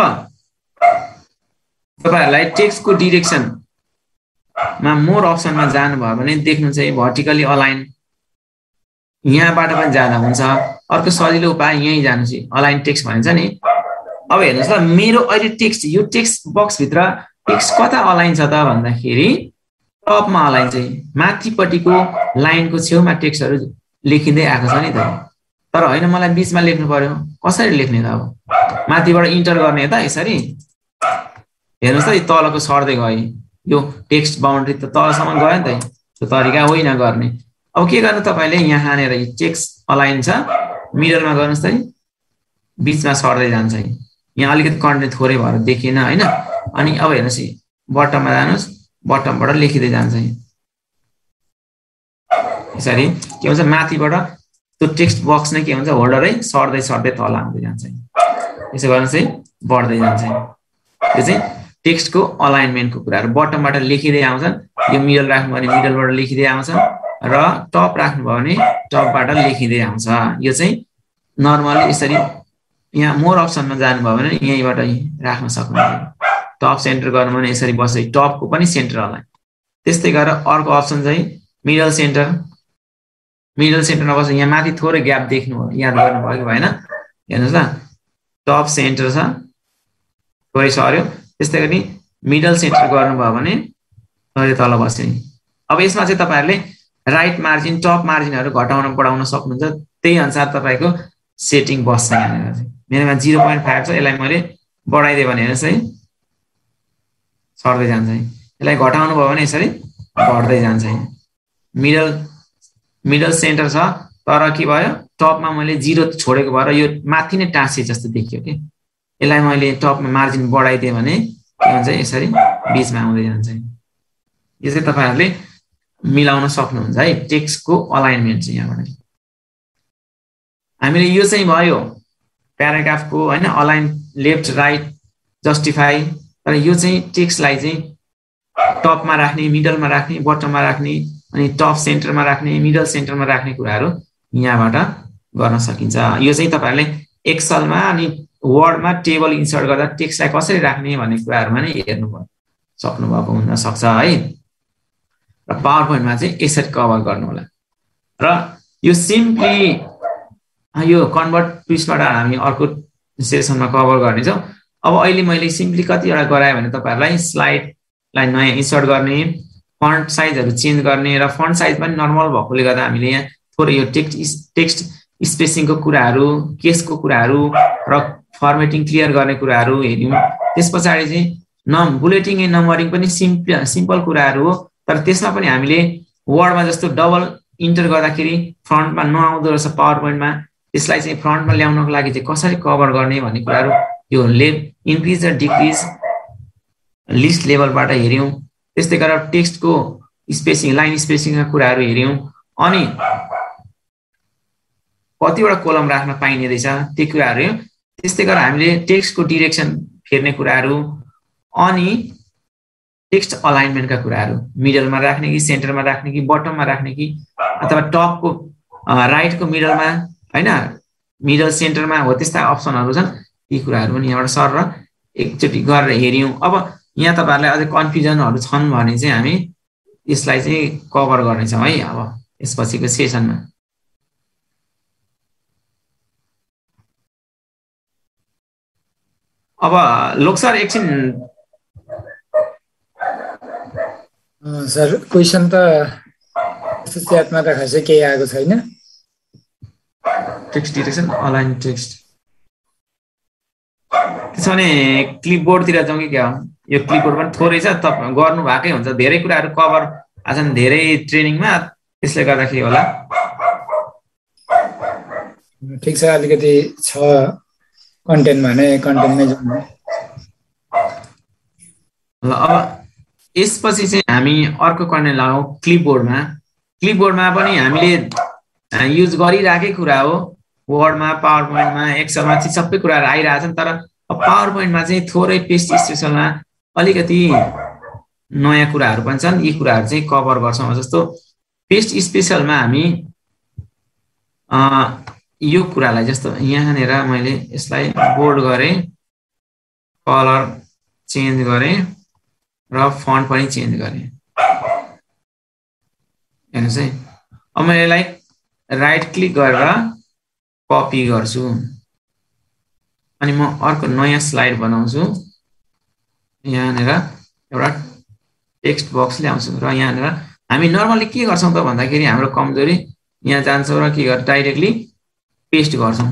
A: तपाईँहरूलाई टेक्स्टको डिरेक्सनमा मोर अप्सनमा जानुभयो भने देख्नुहुन्छ भर्टिकली अलाइन, यहाँबाट पनि जाँदा हुन्छ। अर्को सजिलो उपाय यहीँ जानु चाहिँ अलाइन टेक्स्ट भनिन्छ नि। अब हेर्नुहोस् ल, मेरो अहिले टेक्स्ट यो टेक्स्ट बक्सभित्र टेक्स्ट कता अलाइन छ त भन्दाखेरि टपमा अलाइन चाहिँ माथिपट्टिको लाइनको छेउमा टेक्स्टहरू लेखिँदै आएको छ नि त। तर होइन, मलाई बिचमा लेख्नु पर्यो, कसरी लेख्ने त? अब माथिबाट इन्टर गर्ने त यसरी। हेर्नुहोस् त, तलको सर्दै गयो, यो टेक्स्ट बााउन्ड्री त तलसम्म गयो नि त। त्यो तरिका होइन गर्ने। अब के गर्नु, तपाईँले यहाँ हानेर टेक्स्ट अलाइन छ, मिडलमा गर्नुहोस् त, बिचमा सर्दै जान्छ। यहाँ अलिकति कन्टेन्ट थोरै भएर देखिएन होइन। अनि अब हेर्नुहोस्, बटममा जानुहोस्, बटमबाट लेखिँदै जान्छ। यसरी के हुन्छ, माथिबाट त्यो टेक्स्ट बक्स नै के हुन्छ, होल्डरै सर्दै सर्दै तल आउँदै जान्छ। यसो गर्न चाहिँ बढ्दै जान्छ। यो चाहिँ टेक्स्टको अलाइनमेन्टको कुराहरू। बटमबाट लेखिँदै आउँछन्, यो मिडल राख्नुभयो भने मिडलबाट लेखिँदै आउँछ, र टप राख्नुभयो भने टपबाट लेखिँदै आउँछ। यो चाहिँ नर्मली यसरी यहाँ मोर अप्सनमा जानुभयो भने यहीँबाट राख्न सक्नुहुन्छ। टप सेन्टर गर्नु भने यसरी बस्दै टपको पनि सेन्टर अलाइन। त्यस्तै गरेर अर्को अप्सन चाहिँ मिडल सेन्टर। मिडल सेन्टरमा बस्छ, यहाँ माथि थोरै ग्याप देख्नु याद गर्नुभयो कि भएन, हेर्नुहोस् ल, टप सेन्टर छ, थोरै सर्यो। त्यस्तै गरी मिडल सेन्टर गर्नुभयो भने थोरै तल बस्यो। अब यसमा चाहिँ तपाईँहरूले राइट मार्जिन टप मार्जिनहरू घटाउन बढाउन सक्नुहुन्छ, त्यही अनुसार तपाईँको सेटिङ बस्छ। यहाँनिर चाहिँ मेरोमा 0.5 छ, यसलाई मैले बढाइदिएँ भने हेर्नुहोस् है सर्दै जान्छ है। यसलाई घटाउनु भयो भने यसरी घट्दै जान्छ है। मिडल सेन्टर छ, तर के भयो टपमा मैले 0 छोडेको भएर यो माथि नै टाँसे जस्तो देखियो कि। यसलाई मैले टपमा मार्जिन बढाइदिएँ भने के हुन्छ, यसरी बिचमा आउँदै जान्छ है। यो चाहिँ तपाईँहरूले मिलाउन सक्नुहुन्छ है, टेक्स्टको अलाइनमेन्ट चाहिँ यहाँबाट। हामीले यो चाहिँ भयो प्याराग्राफको हैन, अलाइन लेफ्ट राइट जस्टिफाई। तर यो चाहिँ टेक्स्टलाई चाहिँ टपमा राख्ने, मिडलमा राख्ने, बटममा राख्ने, अनि टप सेन्टरमा राख्ने, मिडल सेन्टरमा राख्ने कुराहरू यहाँबाट गर्न सकिन्छ। यो चाहिँ तपाईँहरूले एक्सलमा अनि वर्डमा टेबल इन्सर्ट गर्दा टेक्स्टलाई कसरी राख्ने भन्ने कुराहरूमा नै हेर्नु सक्नुभएको हुन सक्छ है। र पावर पोइन्टमा चाहिँ यसरी कभर गर्नु होला। र यो सिम्पली यो कन्भर्ट ट्विस्टबाट हामी अर्को सेसनमा कभर गर्नेछौँ। अब अहिले मैले सिम्पली कतिवटा गराएँ भने तपाईँहरूलाई स्लाइडलाई नयाँ इन्सर्ट गर्ने, फन्ट साइजहरू चेन्ज गर्ने, र फन्ट साइज पनि नर्मल भएकोले गर्दा हामीले यहाँ थोरै यो टेक्स्ट स्पेसिङको कुराहरू, केसको कुराहरू र फर्मेटिङ क्लियर गर्ने कुराहरू हेऱ्यौँ। त्यस पछाडि चाहिँ बुलेटिङ एन्ड नम्बरिङ पनि सिम्पल कुराहरू हो, तर त्यसमा पनि हामीले वर्डमा जस्तो डबल इन्टर गर्दाखेरि फ्रन्टमा नआउँदो रहेछ पावर पोइन्टमा, त्यसलाई चाहिँ फ्रन्टमा ल्याउनको लागि चाहिँ कसरी कभर गर्ने भन्ने कुराहरू यो इन्क्रिज र डिक्रिज लिस्ट लेभलबाट हेऱ्यौँ। त्यस्तै गरेर टेक्स्टको स्पेसिङ, लाइन स्पेसिङका कुराहरू हेऱ्यौँ। अनि कतिवटा कोलम राख्न पाइने रहेछ त्यो कुराहरू हेऱ्यौँ। त्यस्तै गरेर हामीले टेक्स्टको डिरेक्सन फेर्ने कुराहरू, अनि टेक्स्ट अलाइनमेन्टका कुराहरू, मिडलमा राख्ने कि सेन्टरमा राख्ने कि बटममा राख्ने कि अथवा टपको राइटको मिडलमा हैन, मिडल सेन्टरमा हो, त्यस्ता अप्सनहरू छन्। यी कुराहरू पनि यहाँबाट सर र एकचोटि गरेर हेऱ्यौँ। अब यहाँ तपाईँहरूलाई अझै कन्फ्युजनहरू छन् भने चाहिँ हामी यसलाई चाहिँ कभर गर्नेछौँ है अब यसपछिको सेसनमा। अब लोक सर एकछिन
C: सर क्वेसन त च्याटमा त खासै केही आएको छैन।
A: टेक्स्ट डिरेक्सन अलाइन टेक्स्ट, त्यसो भने क्लिपबोर्डतिर जाउँ कि क्या हो? यो क्लिपबोर्ड पनि थोरै छ, तपाईँ गर्नु भएकै हुन्छ, धेरै कुराहरू कभर आछन् धेरै ट्रेनिङमा, त्यसले गर्दाखेरि होला।
C: ठिक छ, अलिकति छ कन्टेन्ट भने कन्टेन्टमै जाउँ।
A: ल अब यसपछि चाहिँ हामी अर्को कन्टेन्ट लगाउँ क्लिपबोर्डमा। क्लिपबोर्डमा पनि हामीले युज गरिरहेकै कुरा हो, वर्डमा, पावर पोइन्टमा, एक्सलमा चाहिँ सबै कुराहरू आइरहेछन्। तर पावर पोइन्टमा चाहिँ थोरै पेस्ट स्पेसलमा अलिकति नयाँ कुराहरू पनि छन्, यी कुराहरू चाहिँ कभर गर्छौँ। जस्तो पेस्ट स्पेसलमा हामी यो कुरालाई, जस्तो यहाँनिर मैले यसलाई बोल्ड गरेँ, कलर चेन्ज गरेँ र फन्ट पनि चेन्ज गरेँ, हेर्नुहोस् है। अब मैले यसलाई राइट क्लिक गरेर कपी गर्छु, अनि म अर्को नयाँ स्लाइड बनाउँछु। यहाँनिर एउटा टेक्स्ट बक्स ल्याउँछु र यहाँनिर हामी नर्मली के गर्छौँ त भन्दाखेरि हाम्रो कमजोरी यहाँ जान्छौँ र के गर्छ डाइरेक्टली पेस्ट गर्छौँ,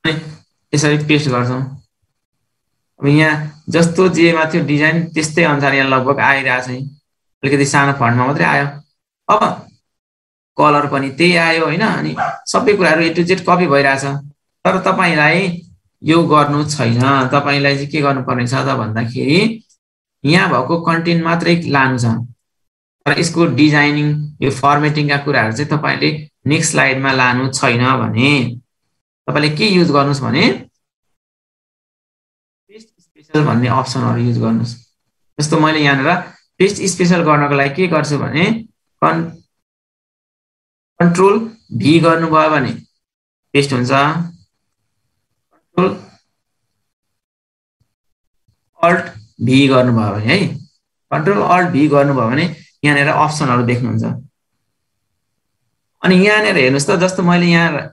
A: अनि यसरी पेस्ट गर्छौँ। अब यहाँ जस्तो जेमा थियो डिजाइन त्यस्तै अनुसार यहाँ लगभग आइरहेछ है, अलिकति सानो फन्टमा मात्रै आयो। अब कलर पनि त्यही आयो होइन, अनि सबै कुराहरू ए टु जेड कपी भइरहेछ। तर तपाईँलाई यो गर्नु छैन, तपाईँलाई चाहिँ के गर्नुपर्ने छ त भन्दाखेरि यहाँ भएको कन्टेन्ट मात्रै लानु छ, तर यसको डिजाइनिङ, यो फर्मेटिङका कुराहरू चाहिँ तपाईँले नेक्स्ट स्लाइडमा लानु छैन भने तपाईँले के युज गर्नुहोस् भने पेस्ट स्पेसल भन्ने अप्सनहरू युज गर्नुहोस्। जस्तो मैले यहाँनिर पेस्ट स्पेसल गर्नको लागि के गर्छु भने कन्ट्रोल भी गर्नुभयो भने पेस्ट हुन्छ, कन्ट्रोल अल्ट भी गर्नुभयो भने है कन्ट्रोल अल्ट भी गर्नुभयो भने यहाँनिर अप्सनहरु देख्नुहुन्छ अनि यहाँनिर हेर्नुस् त जस्तो मैले यहाँ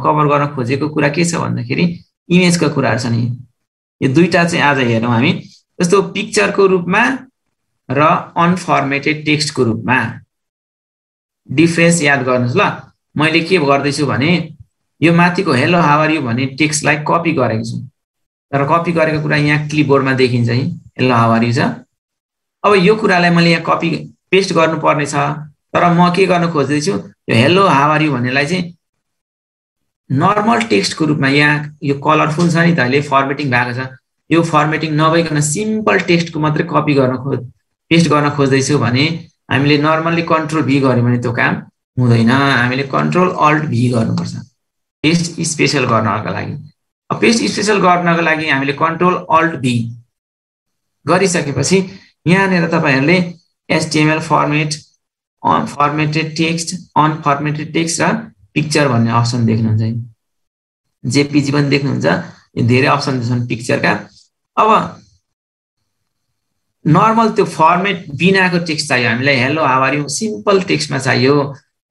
A: कभर गर्न खोजेको कुरा के छ भन्दाखेरि इमेजको कुराहरु छ नि यो दुईटा चाहिँ आज हेरौं हामी जस्तो पिक्चरको रूपमा र अनफर्मेटेड टेक्स्टको रूपमा डिफरेन्स याद गर्नुस् ल मैले के गर्दै छु भने यो माथिको हेलो हाउ आर यु भन्ने टेक्स्टलाई कपी गरेको छु तर कपी गरेको कुरा यहाँ क्लिपबोर्डमा देखिन्छ है हेलो हाउ आर यु छ अब यो कुरालाई मैले यहाँ कपी पेस्ट गर्नुपर्ने छ तर म के गर्न खोज्दै छु यो हेलो हाउ आर यु भन्नेलाई चाहिँ नर्मल टेक्स्टको रूपमा यहाँ यो कलरफुल छ नि त अहिले फर्मेटिङ भएको छ यो फर्मेटिङ नभइकन सिम्पल टेक्स्टको मात्रै कपी गर्न पेस्ट गर्न खोज्दै छु भने हामीले नर्मली कन्ट्रोल भी गर्यौं भने त्यो काम हुँदैन हामीले कन्ट्रोल अल्ट भी गर्नुपर्छ पेस्ट स्पेशल गर्नको लागि अब पेस्ट स्पेशल गर्नको लागि हामीले कन्ट्रोल अल्ट भी गरिसकेपछि यहाँनिर तपाईहरुले HTML format formatted text unformatted text र पिक्चर भन्ने अप्सन देख्नुहुन्छ जेपीजी पनि देख्नुहुन्छ यो धेरै अप्सन छन् पिक्चरका अब नर्मल त्यो फर्मेट बिनाको टेक्स्ट चाहियो हामीलाई hello how are you simple टेक्स्टमा चाहियो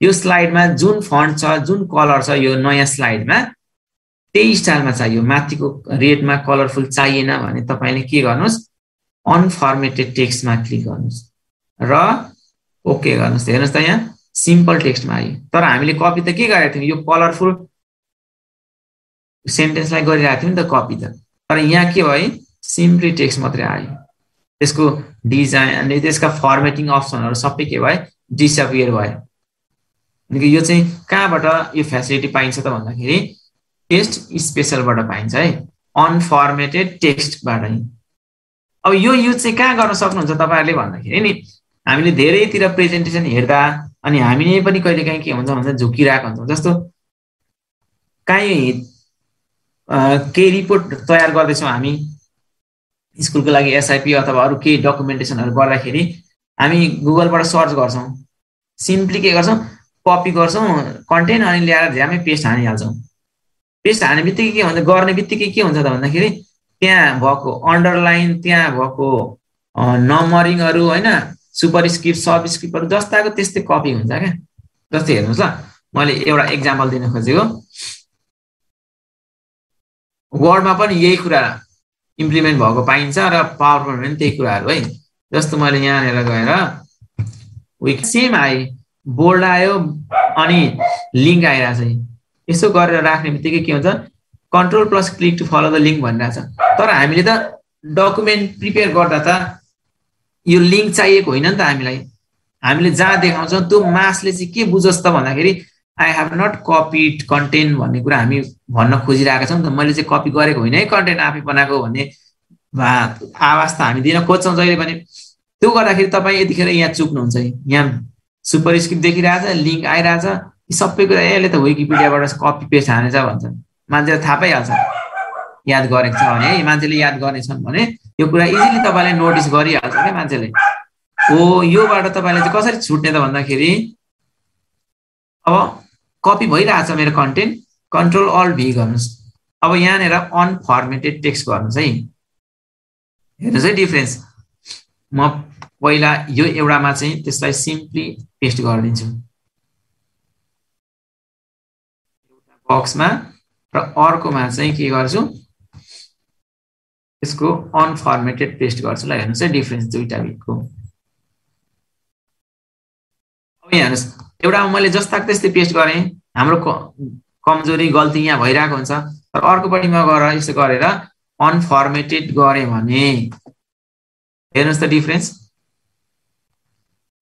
A: यो स्लाइडमा जुन फन्ट छ जुन कलर छ यो नयाँ स्लाइडमा त्यही स्टाइलमा चाहियो माथिको रेडमा कलरफुल चाहिएन भने तपाईले के गर्नुस् अनफर्मेटेड टेक्स्टमा क्लिक गर्नुस् र ओके गर्नुस् हेर्नुस् त यहाँ सिम्पल टेक्स्टमा आयो तर हामीले कपी त के गरेका थियौं यो कलरफुल सेन्टेन्सलाई गरिरहेका थियौं नि त कपी त तर यहाँ के भयो सिम्पली टेक्स्ट मात्रै आयो त्यसको डिजाइन अनि त्यसका फर्मेटिङ अप्सनहरु सबै के भयो डिसअपियर भयो अनि यो चाहिँ कहाँबाट यो फ्यासिलिटी पाइन्छ त भन्दाखेरि टेक्स्ट स्पेशलबाट पाइन्छ है अनफर्मेटेड टेक्स्टबाट अब यो युज चाहिँ कहाँ गर्न सक्नुहुन्छ तपाईहरुले भन्दाखेरि नि हामीले धेरैतिर प्रेजेन्टेसन हेर्दा अनि हामीले पनि कहिलेकाहीँ के हुन्छ भन्दा झुकिरहेको हुन्छ जस्तो काहीँ के रिपोर्ट तयार गर्दैछौं हामी स्कुलको लागि एसआईपी अथवा अरु केही डकुमेन्टेसनहरु गर्दाखेरि हामी गुगलबाट सर्च गर्छौं सिम्पली के गर्छौं कपी गर्छौं कन्टेन्ट अनि ल्याएर झ्यामै पेस्ट हानिहाल्छौं पेस्ट हानेबित्तिकै के हुन्छ गर्ने बित्तिकै के हुन्छ त भन्दाखेरि त्यहाँ भएको अन्डरलाइन त्यहाँ भएको नम्बरिङहरु हैन सुपरस्क्रिप्ट सबस्क्रिप्टहरु जस्ताको त्यस्तै कपी हुन्छ क्या जस्तै हेर्नुस् ल मैले एउटा एक्जाम्पल दिन खोजेको वर्डमा पनि यही कुरा इम्प्लिमेन्ट भएको पाइन्छ र पावर पोइन्टमा पनि त्यही कुराहरु है जस्तो मैले यहाँनेर गएर विक सेम आए बोल्ड आयो अनि लिंक आइराछ यसो गरेर राख्ने बित्तिकै के हुन्छ control plus click to follow the link भनिराछ तर हामीले त डकुमेन्ट प्रिपेयर गर्दा त यो लिंक चाहिएको होइन नि त हामीले जहाँ देखाउँछौं त्यो मासले चाहिँ के बुझोस् त भन्दाखेरि आई हैव नट कपीड कन्टेन्ट भन्ने कुरा हामी भन्न खोजिरहेका छौं त मैले चाहिँ कपी गरेको होइन है कन्टेन्ट आफै बनाएको भन्ने आवाज त हामी दिन खोज्छौं जहिले पनि त्यो गर्दाखेरि तपाई यतिखेर यहाँ चुक्नुहुन्छ यहाँ सुपरस्क्रिप्ट देखिरहेछ लिंक आइराछ यी सबै कुरा यसले त विकिपीडियाबाट कपी पेस्ट हानेछ भन्छन् मान्छेले थाहा पाइहाल्छ याद गरेको छ भने मान्छेले याद गर्नेछन् भने यो कुरा इजिली तपाईले नोटिस गरिहाल्छ के मान्छेले ओ योबाट तपाईले चाहिँ कसरी छुट्ने त भन्दाखेरि अब कपी भइराछ मेरो कन्टेन्ट कन्ट्रोल अल्ट भी गर्नुस् अब यहाँनेर अनफर्मेटेड टेक्स्ट गर्नुस् है हेर्नुस् है डिफरेन्स म पहिला यो एउटामा चाहिँ त्यसलाई सिम्पली पेस्ट गरिदिन्छु एउटा बक्समा र अर्कोमा चाहिँ के गर्छु यसको अनफर्मेटेड पेस्ट गर्छु ल हेर्नुस् है डिफरेन्स दुईटा बिचको अब यहाँ हेर्नुस् एउटामा मैले जस्ताको त्यस्तै पेस्ट गरे हाम्रो कमजोरी गल्ती यहाँ भइराको हुन्छ तर अर्कोपट्टिमा गएर यसो गरेर अनफर्मेटेड गरे भने हेर्नुस् त डिफरेन्स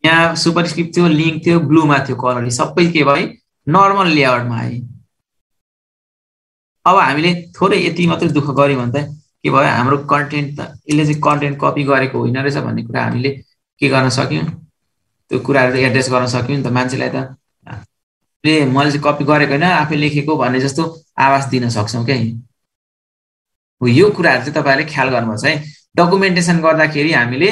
A: यहाँ सुपरस्क्रिप्ट थियो लिंक थियो ब्लूमा थियो कलर सबै के भयो नर्मल लेआउटमा आए अब हामीले थोरै यति मात्र दुःख गर्यौं भने त के भयो हाम्रो कन्टेन्ट त यसले चाहिँ कन्टेन्ट कपी गरेको होइन रहेछ भन्ने कुरा हामीले के गर्न सक्यौं त्यो कुराहरु एड्रेस गर्न सक्यौं नि त मान्छेलाई त मैले चाहिँ कपी गरेको हैन आफै लेखेको भन्ने जस्तो आवाज दिन सक्छौं के हो यो कुराहरु चाहिँ तपाईहरुले ख्याल गर्नुपर्छ है डकुमेन्टेसन गर्दाखेरि हामीले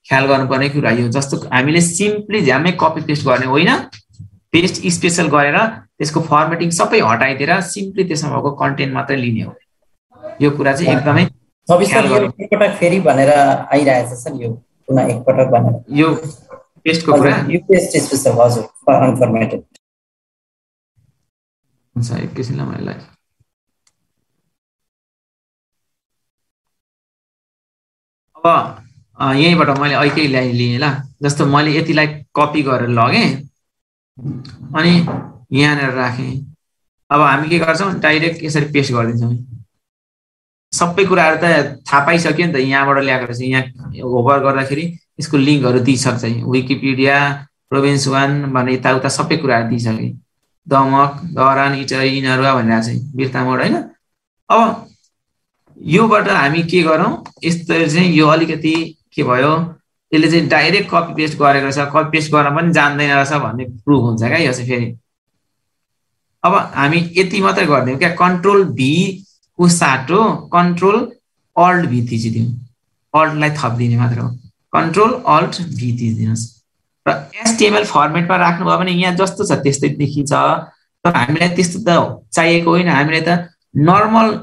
A: ख्याल गर्नुपर्ने कुरा यो जस्तो हामीले सिम्पली झ्यामै कपी पेस्ट गर्ने होइन पेस्ट स्पेशल गरेर त्यसको फर्मेटिङ सबै हटाइदिएर सिम्पली त्यसमा भएको कन्टेन्ट मात्रै लिने हो यो कुरा चाहिँ एकदमै
B: छवि सर यो एकपटक फेरि भनेर आइरहेछ सर यो पुनः एकपटक भनेर
A: यो पेस्टको कुरा
B: यो पेस्ट स्पेशल हजुर अनफर्मेटेड
A: हुन्छ एकैछिनलाई मैले अब यहीँबाट मैले ऐकै लिएँ ल जस्तो मैले यतिलाई कपी गरेर लगेँ अनि यहाँनिर राखेँ अब हामी के गर्छौँ डाइरेक्ट यसरी पेस्ट गरिदिन्छौँ सबै कुराहरू त थाहा पाइसक्यो नि त यहाँबाट ल्याएको रहेछ यहाँ होभर गर्दाखेरि यसको लिङ्कहरू दिइसक्छ विकिपिडिया प्रोभिन्स 1 भने यताउता सबै कुराहरू दिइसके दमक दरान इटरी इनरुवा भनिरहेको छ बिर्तामोड होइन अब योबाट हामी के गरौँ यस्तो चाहिँ यो अलिकति के भयो यसले चाहिँ डाइरेक्ट कपी पेस्ट गरेको रहेछ कपी पेस्ट गर्न पनि जान्दैन रहेछ भन्ने प्रुफ हुन्छ क्या यो चाहिँ फेरि अब हामी यति मात्रै गरिदिउँ क्या कन्ट्रोल भी को साटो कन्ट्रोल अल्ट भी थिचिदिउँ अल्टलाई थपिदिने मात्र हो कन्ट्रोल अल्ट भी थिचिदिनुहोस् र एचटिएमएल फर्मेटमा राख्नुभयो भने यहाँ जस्तो छ त्यस्तै देखिन्छ तर हामीलाई त्यस्तो त चाहिएको होइन हामीलाई त नर्मल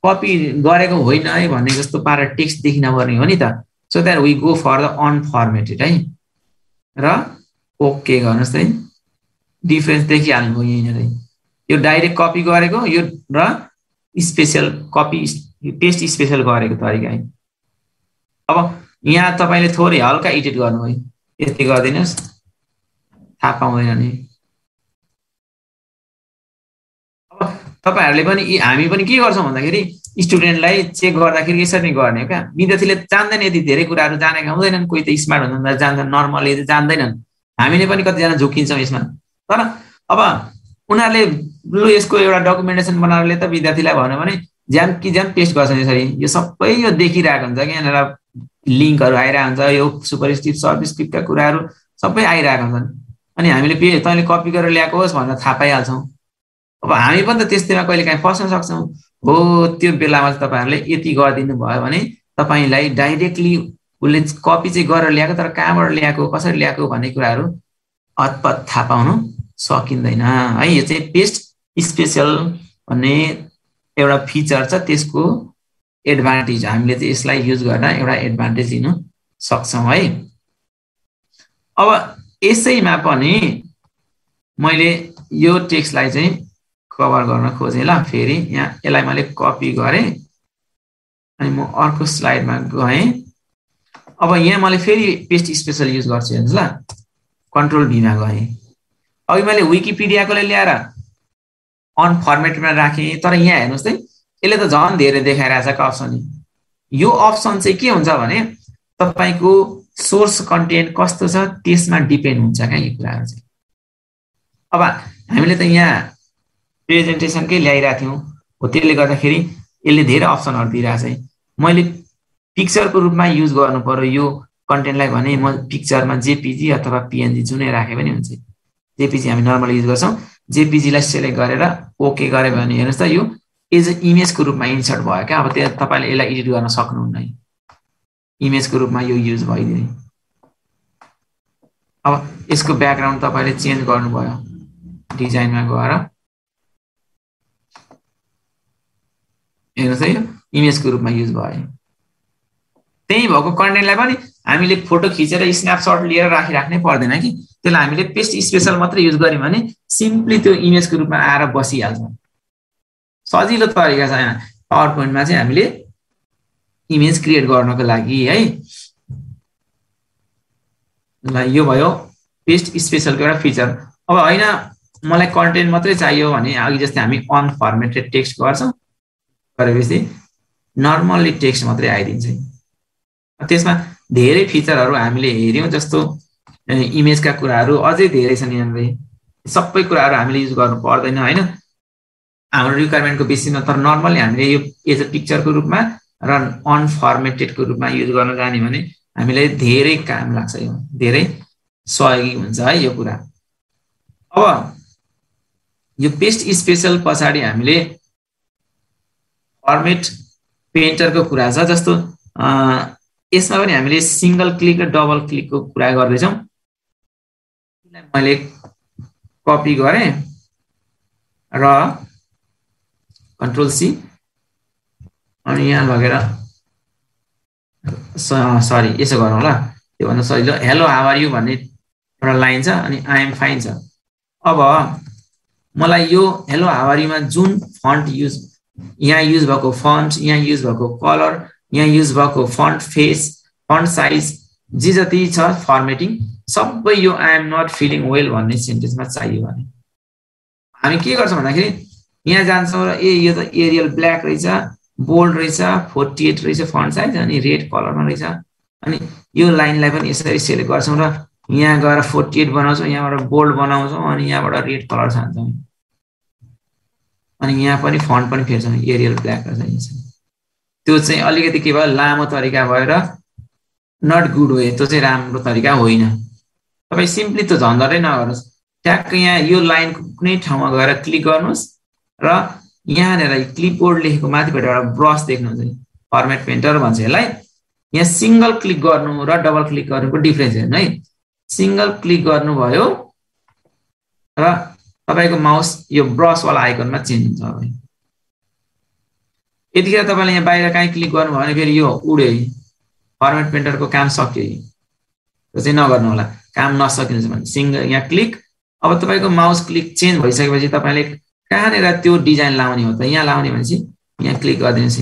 A: कपी गरेको होइन है भन्ने जस्तो पारेर टेक्स्ट देखिनुपर्ने हो नि त so that we go for the unformatted है र ओके गर्नुहोस् है डिफरेन्स देखिहाल्नुभयो यहीँनिर यो डाइरेक्ट कपी गरेको यो र स्पेशल कपी पेस्ट स्पेशल गरेको तरिका है अब यहाँ तपाईँले थोरै हल्का एडिट गर्नुभयो यति गरिदिनुहोस् थाहा पाउँदैन नि अब तपाईँहरूले पनि हामी पनि के गर्छौँ भन्दाखेरि स्टुडेन्टलाई चेक गर्दाखेरि यसरी नै गर्ने हो क्या विद्यार्थीले जान्दैन यति धेरै कुराहरू जानेका हुँदैनन् कोही त स्मार्ट हुनुहुन्छ जान्दैन नर्मली जान्दैनन् हामीले पनि कतिजना झुकिन्छौँ यसमा तर अब उनीहरूले लु यसको एउटा डकुमेन्टेसन बनाएर त विद्यार्थीलाई भन्यो भने ज्यान कि ज्यान पेस्ट गर्छन् यसरी यो सबै यो देखिरहेको हुन्छ कि यहाँनिर लिङ्कहरू आइरहेको हुन्छ यो सुपरस्क्रिप्ट सबस्क्रिप्टका कुराहरू सबै आइरहेको हुन्छन् अनि हामीले तैँले कपी गरेर ल्याएको होस् भनेर थाहा पाइहाल्छौँ अब हामी पनि त त्यस्तैमा कहिले काहीँ फस्न सक्छौँ हो त्यो बेलामा चाहिँ तपाईँहरूले यति गरिदिनु भयो भने तपाईँलाई डाइरेक्टली उसले कपी चाहिँ गरेर ल्याएको तर कहाँबाट ल्याएको कसरी ल्याएको भन्ने कुराहरू हतपत थाहा पाउनु सकिँदैन है यो चाहिँ पेस्ट स्पेशल भन्ने एउटा फिचर छ त्यसको एडभान्टेज हामीले चाहिँ यसलाई युज गर्न एउटा एडभान्टेज लिन सक्छौँ है अब यसैमा पनि मैले यो टेक्स्टलाई चाहिँ कभर गर्न खोजेँ ल फेरि यहाँ यसलाई मैले कपी गरेँ अनि म अर्को स्लाइडमा गएँ अब यहाँ मैले फेरि पेस्ट स्पेशल युज गर्छु हेर्नुहोस् ल कन्ट्रोल भीमा गएँ अघि मैले विकिपिडियाकोले ल्याएर अनफर्मेटेडमा राखेँ तर यहाँ हेर्नुहोस् है यसले त झन् धेरै देखाइरहेछ का अप्सन यो अप्सन चाहिँ के हुन्छ भने तपाईँको सोर्स कन्टेन्ट कस्तो छ त्यसमा डिपेन्ड हुन्छ क्या यो कुराहरू चाहिँ अब हामीले त यहाँ प्रेजेन्टेसनकै ल्याइरहेको थियौँ हो त्यसले गर्दाखेरि यसले धेरै अप्सनहरू दिइरहेछ है मैले पिक्चरको रूपमा युज गर्नु पर्यो यो कन्टेन्टलाई भने म पिक्चरमा जेपिजी अथवा पिएनजी जुनै राखे पनि हुन्छ जेपिजी हामी नर्मली युज गर्छौँ जेपिजीलाई सेलेक्ट गरेर ओके गऱ्यो भने हेर्नुहोस् त यो एज अ इमेजको रूपमा इन्सर्ट भयो क्या अब त्यो तपाईँले यसलाई एडिट गर्न सक्नुहुन्न है इमेजको रूपमा यो युज भइदिने अब यसको ब्याकग्राउन्ड तपाईँले चेन्ज गर्नुभयो डिजाइनमा गएर हेर्नुहोस् है यो इमेजको रूपमा युज भयो त्यही भएको कन्टेन्टलाई पनि हामीले फोटो खिचेर स्न्यापसट लिएर राखिराख्नै पर्दैन कि त्यसलाई हामीले पेस्ट स्पेशल मात्रै युज गर्यौँ भने सिम्पली त्यो इमेजको रूपमा आएर बसिहाल्छ सजिलो तरिका छ यहाँ पावर पोइन्टमा चाहिँ हामीले इमेज क्रिएट गर्नको लागि है ल यो भयो पेस्ट स्पेशलको एउटा फिचर अब होइन मलाई कन्टेन्ट मात्रै चाहियो भने अघि जस्तै हामी अनफर्मेटेड टेक्स्ट गर्छौँ गरेपछि नर्मल्ली टेक्स्ट मात्रै आइदिन्छ त्यसमा धेरै फिचरहरू हामीले हेऱ्यौँ जस्तो इमेजका कुराहरू अझै धेरै छन् यहाँनिर सबै कुराहरू हामीले युज गर्नु पर्दैन होइन हाम्रो रिक्वायरमेन्टको बेसिसमा तर नर्मल्ली हामीले यो एज अ पिक्चरको रूपमा र अनफर्मेटेडको रूपमा युज गर्न जाने भने हामीलाई धेरै काम लाग्छ यो धेरै सहयोगी हुन्छ है यो कुरा अब यो पेस्ट स्पेशल पछाडि हामीले फर्मेट पेन्टरको कुरा छ जस्तो यसमा पनि हामीले सिंगल क्लिक र डबल क्लिकको कुरा गर्दैछौँ मैले कपी गरेँ र कन्ट्रोल सी अनि यहाँ लगेर सरी यसो गरौँ ल, त्योभन्दा सजिलो हेलो हाउ आर यु भन्ने एउटा लाइन छ अनि आई एम फाइन छ। अब मलाई यो हेलो हाउ आर युमा जुन फन्ट युज, यहाँ युज भएको फन्ट, यहाँ युज भएको कलर, यहाँ युज भएको फन्ट फेस, फन्ट साइज, जे जति छ फर्मेटिङ सबै यो I am not feeling well भन्ने सेन्टेन्समा चाहियो भने हामी के गर्छौँ भन्दाखेरि यहाँ जान्छौँ र यो त एरियल ब्ल्याक रहेछ, बोल्ड रहेछ, 48 रहेछ फन्ट साइज अनि रेड कलरमा रहेछ, अनि यो लाइनलाई पनि यसरी सेलेक्ट गर्छौँ र यहाँ गएर 48 बनाउँछौँ, यहाँबाट बोल्ड बनाउँछौँ अनि यहाँबाट रेड कलर छान्छौँ अनि यहाँ पनि फन्ट पनि फेर्छौँ एरियल ब्ल्याक रहेछ। त्यो चाहिँ अलिकति के भयो लामो तरिका भएर नट गुड वे, त्यो चाहिँ राम्रो तरिका होइन। तपाईँ सिम्पली त्यो झन्झटै नगर्नुहोस्, ट्याक्क यहाँ यो लाइनको कुनै ठाउँमा गएर क्लिक गर्नुहोस् र यहाँनिर क्लिपबोर्ड लेखेको माथिबाट एउटा ब्रस देख्नुहुन्छ, फर्मेट पेन्टर भन्छ यसलाई। यहाँ सिङ्गल क्लिक गर्नु र डबल क्लिक गर्नुको डिफ्रेन्स हेर्नु है। सिङ्गल क्लिक गर्नुभयो र तपाईँको माउस यो ब्रसवाला आइकनमा चेन्ज हुन्छ। अब यतिखेर तपाईँले यहाँ बाहिर काहीँ क्लिक गर्नुभयो भने फेरि यो उड्यो, फर्मेट पेन्टरको काम सक्यो। त्यो चाहिँ नगर्नु होला, काम नसकिन्छ भने सिङ्गल यहाँ क्लिक। अब तपाईँको माउस क्लिक चेन्ज भइसकेपछि तपाईँले कहाँनिर त्यो डिजाइन लाउने हो त, यहाँ लाउने भनेपछि यहाँ क्लिक गरिदिनुहोस्।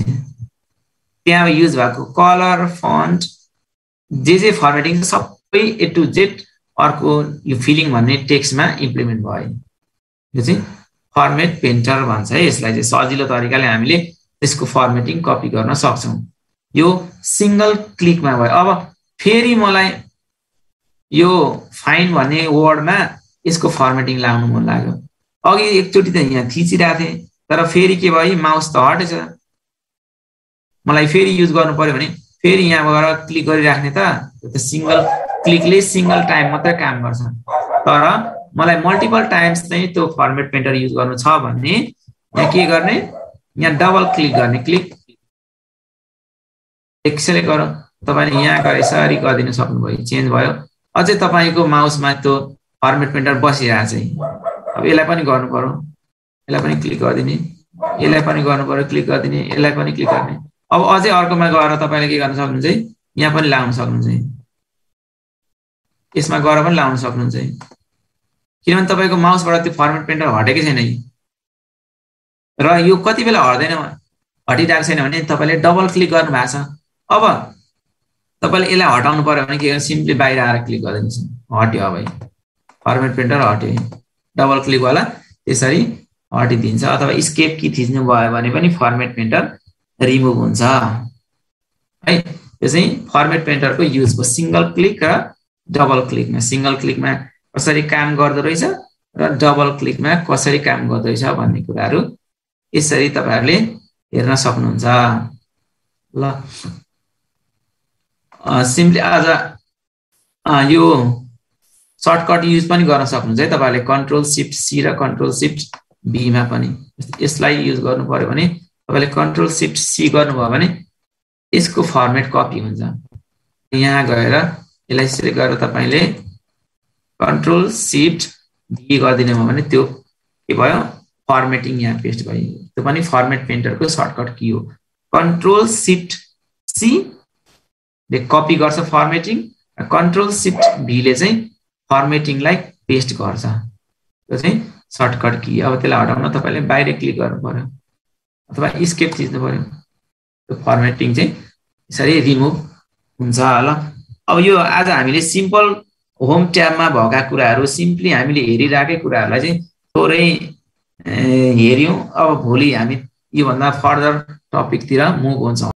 A: त्यहाँ युज भएको कलर, फन्ट, जे फर्मेटिङ सबै ए टु जेड अर्को यो फिलिङ भन्ने टेक्स्टमा इम्प्लिमेन्ट भयो। यो चाहिँ फर्मेट पेन्टर भन्छ है। यसलाई चाहिँ सजिलो तरिकाले हामीले त्यसको फर्मेटिङ कपी गर्न सक्छौँ। यो सिङ्गल क्लिकमा भयो। अब फेरि मलाई यो फाइन भन्ने वर्डमा यसको फर्मेटिङ लाउनु मन लाग्यो। अघि एकचोटि त यहाँ थिचिरहेको थिएँ तर फेरि के भयो, माउस त हटेछ, मलाई फेरि युज गर्नु पर्यो भने फेरि यहाँ गएर क्लिक गरिराख्ने त सिङ्गल क्लिकले सिङ्गल टाइम मात्रै काम गर्छ। तर मलाई मल्टिपल टाइम्स चाहिँ त्यो फर्मेट पेन्टर युज गर्नु छ भने यहाँ के गर्ने, यहाँ डबल क्लिक गर्ने, क्लिक एकसले गरौँ। तपाईँले यहाँ गएर यसरी गरिदिनु सक्नुभयो, चेन्ज भयो। अझै तपाईँको माउसमा त्यो फर्मेट पेन्टर बसिरहेको छ। अब यसलाई पनि गर्नु पर्यो, यसलाई पनि क्लिक गरिदिने, यसलाई पनि गर्नु पर्यो क्लिक गरिदिने, यसलाई पनि क्लिक गर्ने। अब अझै अर्कोमा गएर तपाईँले के गर्न सक्नुहुन्छ, यहाँ पनि लाउन सक्नुहुन्छ, यसमा गएर पनि लाउन सक्नुहुन्छ। किनभने तपाईँको माउसबाट त्यो फर्मेट पेन्टर हटेकै छैन र यो कति बेला हट्दैन, हटिरहेको छैन भने तपाईँले डबल क्लिक गर्नु भएको छ। अब तपाईँले यसलाई हटाउनु पर्यो भने के गर्नु, सिम्पली बाहिर आएर क्लिक गरिदिनुहोस्, हट्यो। अब फर्मेट पेन्टर हट्यो, डबल क्लिकवाला त्यसरी हटिदिन्छ। अथवा स्केप की थिच्नु भयो भने पनि फर्मेट पेन्टर रिमुभ हुन्छ है। यो चाहिँ फर्मेट पेन्टरको युजको सिङ्गल क्लिक र डबल क्लिकमा, सिङ्गल क्लिकमा कसरी काम गर्दो रहेछ र डबल क्लिकमा कसरी काम गर्दो रहेछ भन्ने कुराहरू यसरी तपाईँहरूले हेर्न सक्नुहुन्छ। ल सिम्पली आज यो सर्टकट युज पनि गर्न सक्नुहुन्छ है। तपाईँहरूले कन्ट्रोल सिफ्ट सी र कन्ट्रोल सिफ्ट बीमा पनि यसलाई युज गर्नु पर्यो भने तपाईँले कन्ट्रोल सिफ्ट सी गर्नुभयो भने यसको फर्मेट कपी हुन्छ। यहाँ गएर यसलाई सिलेक्ट गरेर तपाईँले कन्ट्रोल सिफ्ट बी गरिदिनु भयो भने त्यो के भयो, फर्मेटिङ यहाँ पेस्ट भयो। त्यो पनि फर्मेट पेन्टरको सर्टकट की हो। कन्ट्रोल सिफ्ट सी ले कपी गर्छ फर्मेटिङ, कन्ट्रोल सिफ्ट भीले चाहिँ फर्मेटिङलाई पेस्ट गर्छ। त्यो चाहिँ सर्टकट की। अब त्यसलाई हटाउन तपाईँले बाहिर क्लिक गर्नु पर्यो अथवा स्केप थिच्नु पर्यो, त्यो फर्मेटिङ चाहिँ यसरी रिमुभ हुन्छ। ल अब यो आज हामीले सिम्पल होम ट्याबमा भएका कुराहरू, सिम्पली हामीले हेरिरहेकै कुराहरूलाई चाहिँ थोरै हेऱ्यौँ। अब भोलि हामी योभन्दा फर्दर टपिकतिर मुभ हुन्छौँ।